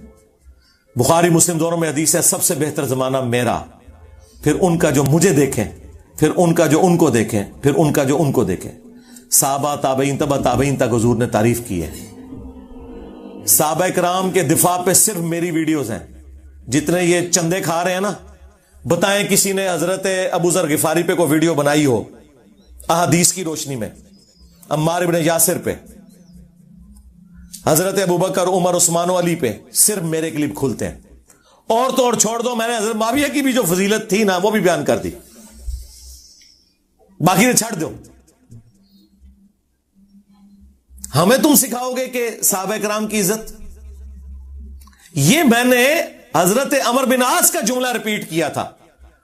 بخاری مسلم دونوں میں حدیث ہے سب سے بہتر زمانہ میرا, پھر ان کا جو مجھے دیکھیں, پھر ان کا جو ان کو دیکھیں, پھر ان کا جو ان کو دیکھیں. صحابہ تابعین تبع تابعین تک حضور نے تعریف کی ہے. صحابہ کرام کے دفاع پہ صرف میری ویڈیوز ہیں. جتنے یہ چندے کھا رہے ہیں نا, بتائیں کسی نے حضرت ابو ذر غفاری پہ کوئی ویڈیو بنائی ہو احادیث کی روشنی میں, عمار ابن یاسر پہ, حضرت ابوبکر عمر عثمان و علی پہ, صرف میرے کلپ کھلتے ہیں. اور تو اور چھوڑ دو, میں نے حضرت معاویہ کی بھی جو فضیلت تھی نا وہ بھی بیان کر دی, باقی چھڑ دو. ہمیں تم سکھاؤ گے کہ صحابہ کرام کی عزت. یہ میں نے حضرت عمر بن عاص کا جملہ ریپیٹ کیا تھا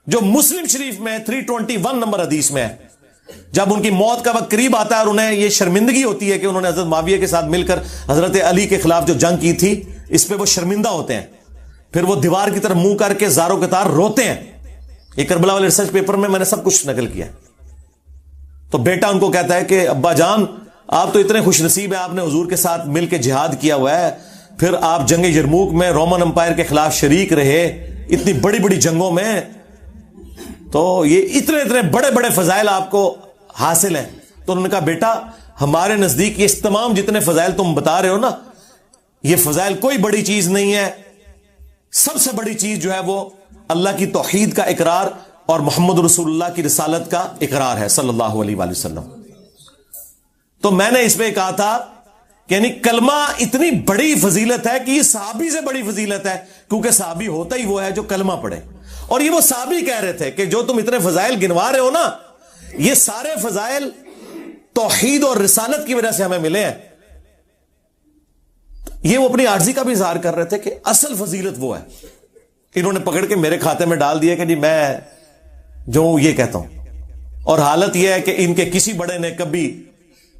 جو مسلم شریف میں 321 نمبر حدیث میں ہے. جب ان کی موت کا وقت قریب آتا ہے اور انہیں یہ شرمندگی ہوتی ہے کہ انہوں نے حضرت معاویہ کے ساتھ مل کر حضرت علی کے خلاف جو جنگ کی تھی, اس پہ وہ شرمندہ ہوتے ہیں. پھر وہ دیوار کی طرف منہ کر کے زاروں کے تار روتے ہیں. یہ کربلا والے ریسرچ پیپر میں نے سب کچھ نقل کیا. تو بیٹا ان کو کہتا ہے کہ ابا جان آپ تو اتنے خوش نصیب ہیں, آپ نے حضور کے ساتھ مل کے جہاد کیا ہوا ہے, پھر آپ جنگ یرموک میں رومن امپائر کے خلاف شریک رہے, اتنی بڑی بڑی جنگوں میں, تو یہ اتنے اتنے بڑے بڑے فضائل آپ کو حاصل ہیں. تو انہوں نے کہا بیٹا ہمارے نزدیک یہ تمام جتنے فضائل تم بتا رہے ہو نا, یہ فضائل کوئی بڑی چیز نہیں ہے. سب سے بڑی چیز جو ہے وہ اللہ کی توحید کا اقرار اور محمد رسول اللہ کی رسالت کا اقرار ہے صلی اللہ علیہ وآلہ وسلم. تو میں نے اس پہ کہا تھا کہ یعنی کلمہ اتنی بڑی فضیلت ہے کہ یہ صحابی سے بڑی فضیلت ہے, کیونکہ صحابی ہوتا ہی وہ ہے جو کلمہ پڑھے. اور یہ وہ صحابی کہہ رہے تھے کہ جو تم اتنے فضائل گنوا رہے ہو نا, یہ سارے فضائل توحید اور رسالت کی وجہ سے ہمیں ملے ہیں. یہ وہ اپنی عاجزی کا بھی اظہار کر رہے تھے کہ اصل فضیلت وہ ہے. انہوں نے پکڑ کے میرے کھاتے میں ڈال دیا کہ جی میں جو یہ کہتا ہوں. اور حالت یہ ہے کہ ان کے کسی بڑے نے کبھی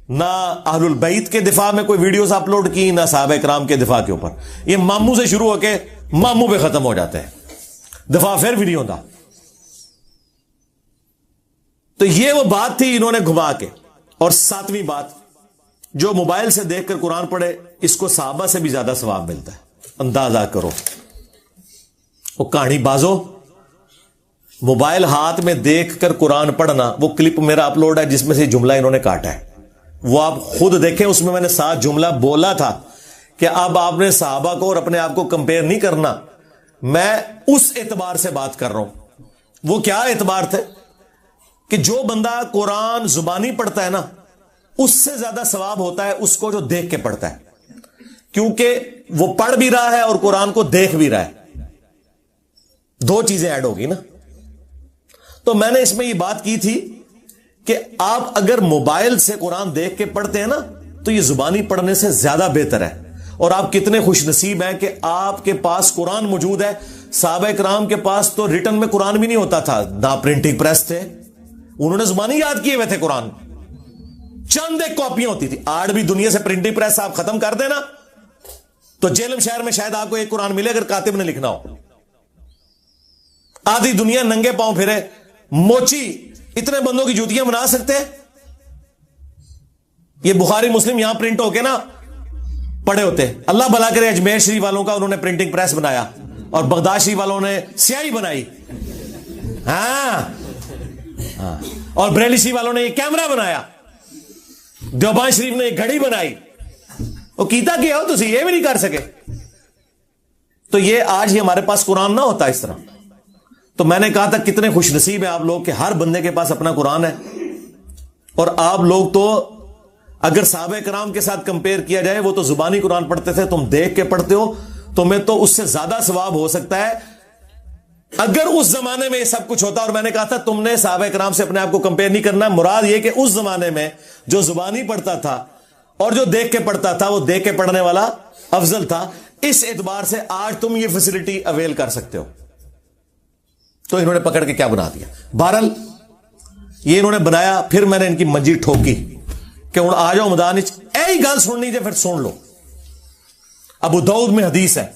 نہ اہل البیت کے دفاع میں کوئی ویڈیوز اپلوڈ کی, نہ صحابہ کرام کے دفاع کے اوپر. یہ ماموں سے شروع ہو کے ماموں پہ ختم ہو جاتے ہیں, دفاع پھر بھی نہیں ہوتا. تو یہ وہ بات تھی انہوں نے گھما کے. اور 7ویں بات, جو موبائل سے دیکھ کر قرآن پڑھے اس کو صحابہ سے بھی زیادہ ثواب ملتا ہے. اندازہ کرو, وہ کہانی بازو موبائل ہاتھ میں دیکھ کر قرآن پڑھنا. وہ کلپ میرا اپلوڈ ہے جس میں سے جملہ انہوں نے کاٹا ہے, وہ آپ خود دیکھیں. اس میں نے 7 جملہ بولا تھا کہ اب آپ نے صحابہ کو اور اپنے آپ کو کمپیئر نہیں کرنا. میں اس اعتبار سے بات کر رہا ہوں. وہ کیا اعتبار تھے کہ جو بندہ قرآن زبانی پڑھتا ہے نا, اس سے زیادہ ثواب ہوتا ہے اس کو جو دیکھ کے پڑھتا ہے, کیونکہ وہ پڑھ بھی رہا ہے اور قرآن کو دیکھ بھی رہا ہے. 2 چیزیں ایڈ ہوگی نا. تو میں نے اس میں یہ بات کی تھی کہ آپ اگر موبائل سے قرآن دیکھ کے پڑھتے ہیں نا تو یہ زبانی پڑھنے سے زیادہ بہتر ہے. اور آپ کتنے خوش نصیب ہیں کہ آپ کے پاس قرآن موجود ہے. صحابہ کرام کے پاس تو ریٹن میں قرآن بھی نہیں ہوتا تھا, نہ پرنٹنگ پریس تھے, انہوں نے زبانی یاد کیے ہوئے تھے قرآن. چند ایک کاپیاں ہوتی تھی. آج بھی دنیا سے پرنٹنگ پریس آپ ختم کر دینا تو جیلم شہر میں شاید آپ کو ایک قرآن ملے اگر کاتب نے لکھنا ہو. آدھی دنیا ننگے پاؤں پھرے, موچی اتنے بندوں کی جوتیاں بنا سکتے ہیں. یہ بخاری مسلم یہاں پرنٹ ہو کے نا پڑے ہوتے. اللہ بھلا کرے اجمیر شریف والوں کا انہوں نے پرنٹنگ پریس بنایا اور بغداد شریف والوں نے سیاہی بنائی, ہاں, اور بریلی شریف والوں نے یہ کیمرہ بنایا, دیوبند شریف نے یہ گھڑی بنائی. وہ کیتا کیا ہو تسی یہ بھی نہیں کر سکے. تو یہ آج ہی ہمارے پاس قرآن نہ ہوتا اس طرح. تو میں نے کہا تھا کتنے خوش نصیب ہیں آپ لوگ کہ ہر بندے کے پاس اپنا قرآن ہے. اور آپ لوگ تو اگر صحابہ کرام کے ساتھ کمپیئر کیا جائے, وہ تو زبانی قرآن پڑھتے تھے, تم دیکھ کے پڑھتے ہو, تمہیں تو اس سے زیادہ ثواب ہو سکتا ہے اگر اس زمانے میں یہ سب کچھ ہوتا. اور میں نے کہا تھا تم نے صحابہ کرام سے اپنے آپ کو کمپیئر نہیں کرنا. مراد یہ کہ اس زمانے میں جو زبانی پڑھتا تھا اور جو دیکھ کے پڑھتا تھا وہ دیکھ کے پڑھنے والا افضل تھا. اس اعتبار سے آج تم یہ فیسلٹی اویل کر سکتے ہو. تو انہوں نے پکڑ کے کیا بنا دیا. بہرحال یہ انہوں نے بنایا, پھر میں نے ان کی منجی ٹھوکی کہ ہوں آ جاؤ میدان, ایہی گل سننی جائے پھر سن لو. ابو داؤد میں حدیث ہے,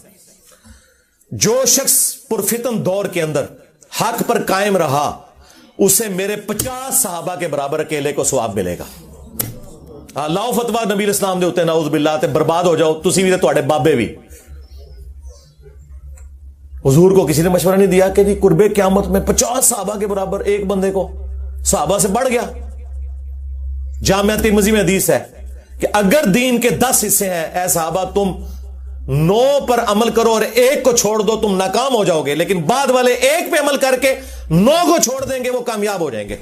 جو شخص پرفتن دور کے اندر حق پر قائم رہا اسے میرے 50 صحابہ کے برابر اکیلے کو ثواب ملے گا. لاؤ فتوا نبی اسلام دے ہوتے نعوذ باللہ تے برباد ہو جاؤ تسی بھی تے تواڈے بابے بھی. حضور کو کسی نے مشورہ نہیں دیا کہ جی قرب قیامت میں 50 صحابہ کے برابر ایک بندے کو, صحابہ سے بڑھ گیا. جامعہ ترمذی میں حدیث ہے کہ اگر دین کے 10 حصے ہیں اے صحابہ, تم 9 پر عمل کرو اور ایک کو چھوڑ دو تم ناکام ہو جاؤ گے, لیکن بعد والے ایک پہ عمل کر کے 9 کو چھوڑ دیں گے وہ کامیاب ہو جائیں گے.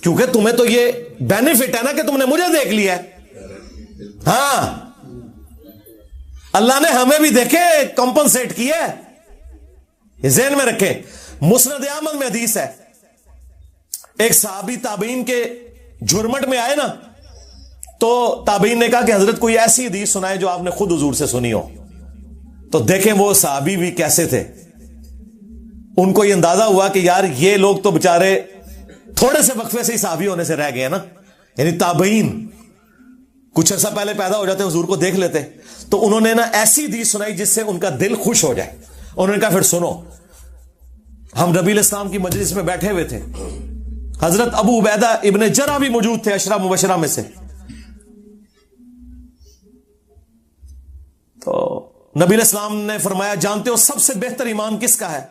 کیونکہ تمہیں تو یہ بینیفٹ ہے نا کہ تم نے مجھے دیکھ لیا ہے. ہاں, اللہ نے ہمیں بھی دیکھے کمپنسیٹ کیا ہے, یہ ذہن میں رکھیں. مسند احمد میں حدیث ہے, ایک صحابی تابعین کے جھرمٹ میں آئے نا, تو تابعین نے کہا کہ حضرت کوئی ایسی حدیث سنائے جو آپ نے خود حضور سے سنی ہو. تو دیکھیں وہ صحابی بھی کیسے تھے. ان کو یہ اندازہ ہوا کہ یار یہ لوگ تو بےچارے تھوڑے سے وقفے سے ہی صحابی ہونے سے رہ گئے نا, یعنی تابعین کچھ عرصہ پہلے پیدا ہو جاتے حضور کو دیکھ لیتے. تو انہوں نے نا ایسی حدیث سنائی جس سے ان کا دل خوش ہو جائے. انہوں نے کہا پھر سنو, ہم نبی الاسلام کی مجلس میں بیٹھے ہوئے تھے, حضرت ابو عبیدہ ابن جرح بھی موجود تھے عشرہ مبشرہ میں سے. تو نبی الاسلام نے فرمایا جانتے ہو سب سے بہتر ایمان کس کا ہے؟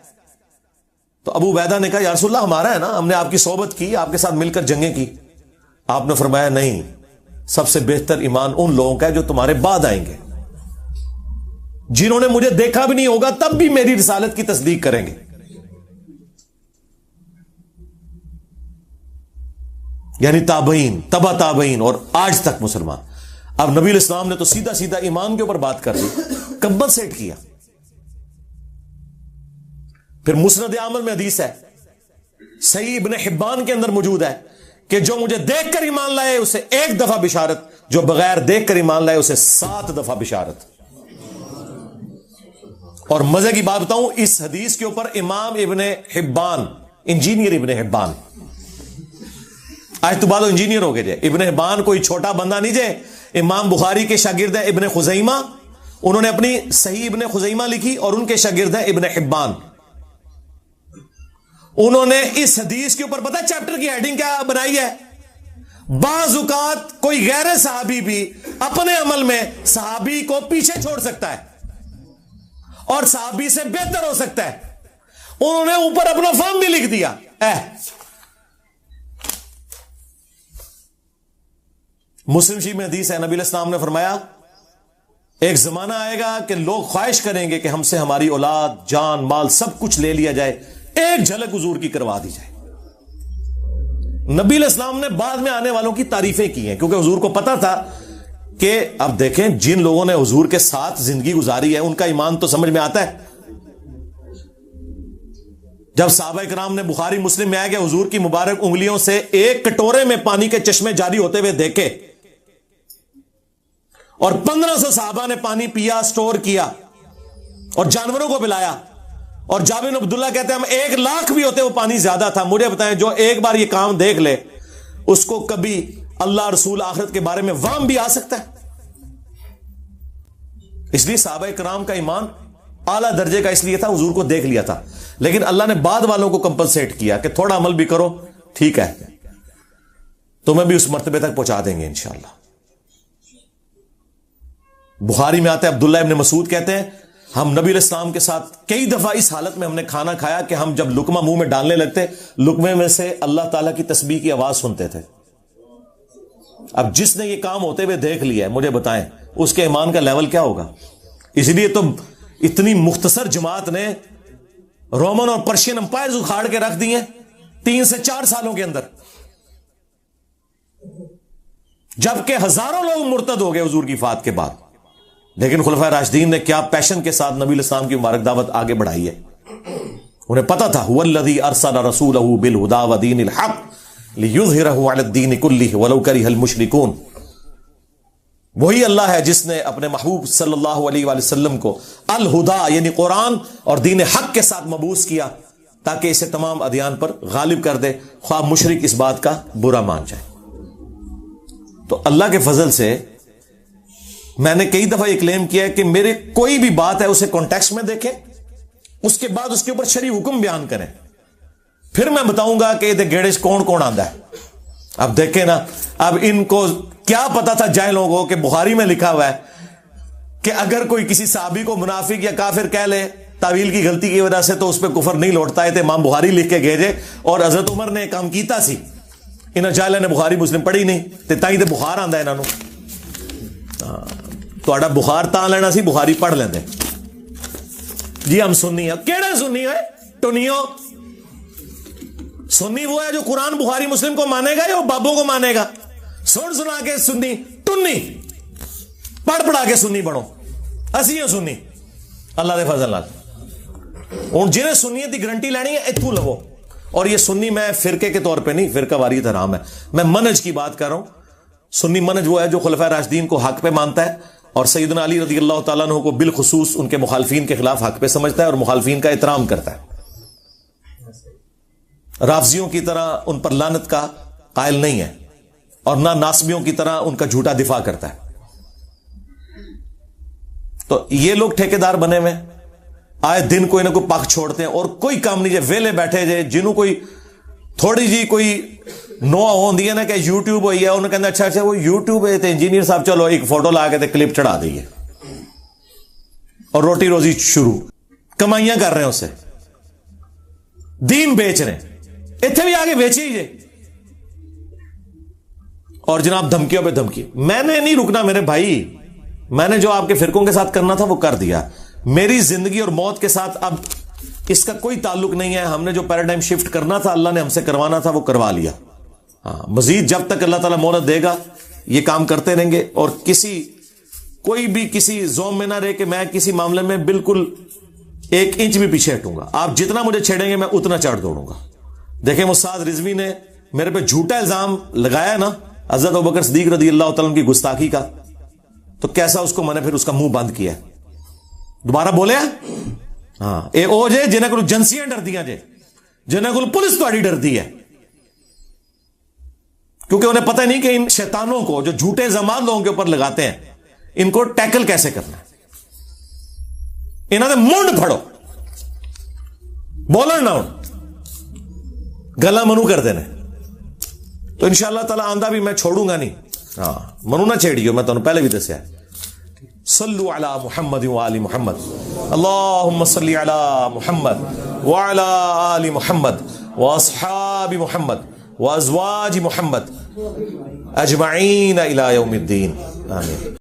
تو ابو عبیدہ نے کہا یا رسول اللہ ہمارا ہے نا, ہم نے آپ کی صحبت کی, آپ کے ساتھ مل کر جنگیں کی. آپ نے فرمایا نہیں, سب سے بہتر ایمان ان لوگوں کا ہے جو تمہارے بعد آئیں گے, جنہوں نے مجھے دیکھا بھی نہیں ہوگا تب بھی میری رسالت کی تصدیق کریں گے. یعنی تابعین, تبع تابعین اور آج تک مسلمان. اب نبی الاسلام نے تو سیدھا سیدھا ایمان کے اوپر بات کر دی, کمبل سیٹ کیا. پھر مسند احمد میں حدیث ہے, صحیح ابن حبان کے اندر موجود ہے کہ جو مجھے دیکھ کر ایمان لائے اسے 1 دفعہ بشارت, جو بغیر دیکھ کر ایمان لائے اسے 7 دفعہ بشارت. اور مزے کی بات بتاؤں, اس حدیث کے اوپر امام ابن حبان, انجینئر ابن حبان, آج تو بعد انجینئر ہو گئے جائے. ابن حبان کوئی چھوٹا بندہ نہیں جائے, امام بخاری کے شاگرد ہے ابن خزیمہ, انہوں نے اپنی صحیح ابن خزیمہ لکھی اور ان کے شاگرد ہے ابن حبان. انہوں نے اس حدیث کے اوپر پتہ چیپٹر کی ہیڈنگ کیا بنائی ہے؟ بعض اوقات کوئی غیر صحابی بھی اپنے عمل میں صحابی کو پیچھے چھوڑ سکتا ہے اور صحابی سے بہتر ہو سکتا ہے. انہوں نے اوپر اپنا فارم بھی لکھ دیا. مسلم شریف میں حدیث ہے, نبی الاسلام نے فرمایا ایک زمانہ آئے گا کہ لوگ خواہش کریں گے کہ ہم سے ہماری اولاد, جان, مال سب کچھ لے لیا جائے, ایک جھلک حضور کی کروا دی جائے. نبی الاسلام نے بعد میں آنے والوں کی تعریفیں کی ہیں کیونکہ حضور کو پتا تھا کہ اب دیکھیں جن لوگوں نے حضور کے ساتھ زندگی گزاری ہے ان کا ایمان تو سمجھ میں آتا ہے. جب صحابہ کرام نے بخاری مسلم میں آیا کہ حضور کی مبارک انگلیوں سے ایک کٹورے میں پانی کے چشمے جاری ہوتے ہوئے دیکھے اور 1500 صحابہ نے پانی پیا, سٹور کیا اور جانوروں کو پلایا. اور جابر بن عبداللہ کہتے ہیں ہم 1,00,000 بھی ہوتے وہ پانی زیادہ تھا. مجھے بتائیں جو ایک بار یہ کام دیکھ لے اس کو کبھی اللہ رسول آخرت کے بارے میں وہم بھی آ سکتا ہے. اس لیے صحابہ کرام کا ایمان اعلیٰ درجے کا اس لیے تھا، حضور کو دیکھ لیا تھا. لیکن اللہ نے بعد والوں کو کمپنسیٹ کیا کہ تھوڑا عمل بھی کرو، ٹھیک ہے تمہیں بھی اس مرتبے تک پہنچا دیں گے انشاءاللہ. بخاری میں آتا ہے عبداللہ ابن مسعود کہتے ہیں ہم نبی علیہ السلام کے ساتھ کئی دفعہ اس حالت میں ہم نے کھانا کھایا کہ ہم جب لقمہ منہ میں ڈالنے لگتے لقمے میں سے اللہ تعالیٰ کی تسبیح کی آواز سنتے تھے. اب جس نے یہ کام ہوتے ہوئے دیکھ لیا ہے مجھے بتائیں اس کے ایمان کا لیول کیا ہوگا. اس لیے تو اتنی مختصر جماعت نے رومن اور پرشین امپائرز اکھاڑ کے رکھ دیے 3 سے 4 سالوں کے اندر، جبکہ ہزاروں لوگ مرتد ہو گئے حضور کی وفات کے بعد. لیکن خلفائے راشدین نے کیا پیشن کے ساتھ نبی علیہ السلام کی مبارک دعوت آگے بڑھائی ہے. انہیں پتا تھا هو الذی ارسل رسولہ بالہدی ودین الحق لیظہرہ علی الدین کلہ ولو کرہ المشرکون. وہی اللہ ہے جس نے اپنے محبوب صلی اللہ علیہ وآلہ وسلم کو الہدا یعنی قرآن اور دین حق کے ساتھ مبعوث کیا تاکہ اسے تمام ادیان پر غالب کر دے، خواہ مشرک اس بات کا برا مان جائے. تو اللہ کے فضل سے میں نے کئی دفعہ یہ کلیم کیا ہے کہ میرے کوئی بھی بات ہے اسے کانٹیکسٹ میں دیکھیں، اس کے بعد اس کے اوپر شرعی حکم بیان کریں، پھر میں بتاؤں گا کہ گیڑے کون کون آندا ہے. اب دیکھیں نا، اب ان کو کیا پتا تھا جاہلوں کو کہ بخاری میں لکھا ہوا ہے کہ اگر کوئی کسی صحابی کو منافق یا کافر کہہ لے تعویل کی غلطی کی وجہ سے تو اس پہ کفر نہیں لوٹتا ہے. تو امام بخاری لکھ کے گئے اور حضرت عمر نے کام کیتا سی، انہاں جاہلوں نے بخاری مسلم پڑھی نہیں تے تائیں تے بخار آندا انہاں نوں. تہاڈا بخار تاں لینا سی بخاری پڑھ لیندے. جی ہم سنی ہیں، کیڑے سنی ہے ٹنیو؟ سنی وہ ہے جو قرآن بخاری مسلم کو مانے گا یا وہ بابوں کو مانے گا؟ سن سنا کے سنی ٹنی، پڑھ پڑھا کے سنی بنو. اسی ہیں سنی اللہ دے فضل نال. ہن جنہیں سنیت کی گارنٹی لینی ہے اتھوں لو. اور یہ سنی میں فرقے کے طور پہ نہیں، فرقہ واریت حرام ہے، میں منہج کی بات کر رہا ہوں. سنی منہج وہ ہے جو خلفائے راشدین کو حق پہ مانتا ہے اور سیدنا علی رضی اللہ تعالیٰ عنہ کو بالخصوص ان کے مخالفین کے خلاف حق پہ سمجھتا ہے اور مخالفین کا احترام کرتا ہے. رافضیوں کی طرح ان پر لعنت کا قائل نہیں ہے اور نہ ناسبیوں کی طرح ان کا جھوٹا دفاع کرتا ہے. تو یہ لوگ ٹھیکیدار بنے ہوئے آئے دن کوئی نہ کوئی پاک چھوڑتے ہیں اور کوئی کام نہیں جائے ویلے بیٹھے جائے. جنہوں کوئی تھوڑی جی کوئی نوع ہوندی ہے نا کہ یوٹیوب ہوئی ہے، انہوں کہتے اچھا وہ یوٹیوب ہے تو انجینئر صاحب چلو ایک فوٹو لا کے کلپ چڑھا دئیے اور روٹی روزی شروع، کمائیاں کر رہے ہیں، اسے دین بیچ رہے ہیں. اتنے بھی آگے بیچے ہی جائے. اور جناب دھمکیوں پہ دھمکی. میں نے نہیں رکنا میرے بھائی، میں نے جو آپ کے فرقوں کے ساتھ کرنا تھا وہ کر دیا. میری زندگی اور موت کے ساتھ اب اس کا کوئی تعلق نہیں ہے. ہم نے جو پیراڈائم شفٹ کرنا تھا اللہ نے ہم سے کروانا تھا وہ کروا لیا. ہاں مزید جب تک اللہ تعالیٰ مہلت دے گا یہ کام کرتے رہیں گے. اور کوئی بھی کسی زوم میں نہ رہے کہ میں کسی معاملے میں بالکل 1 انچ بھی پیچھے ہٹوں گا. آپ جتنا مجھے چھیڑیں گے میں اتنا چڑھ دوڑوں گا. دیکھیں استاد رضوی نے میرے پہ جھوٹا الزام لگایا نا حضرت ابوبکر صدیق رضی اللہ تعالیٰ کی گستاخی کا، تو کیسا اس کو میں نے پھر اس کا منہ بند کیا. دوبارہ بولے ہاں اے او جے جنہیں کو جنسیاں ڈر دیا جے، جنہیں کو پولیس تھوڑی ڈرتی ہے، کیونکہ انہیں پتہ نہیں کہ ان شیطانوں کو جو جھوٹے الزامات لوگوں کے اوپر لگاتے ہیں ان کو ٹیکل کیسے کرنا ہے. انہوں نے منڈ پھڑو بولن نہ گلا منو کر دینے. تو انشاءاللہ تعالی آندہ بھی میں چھوڑوں گا نہیں. ہاں منو نہ چھیڑیو، میں تمہیں پہلے بھی دسیا. صلو علی محمد وآل محمد، اللہم صلی علی محمد وعلی آل محمد واصحاب محمد وازواج محمد اجمعین الی یوم الدین. آمین.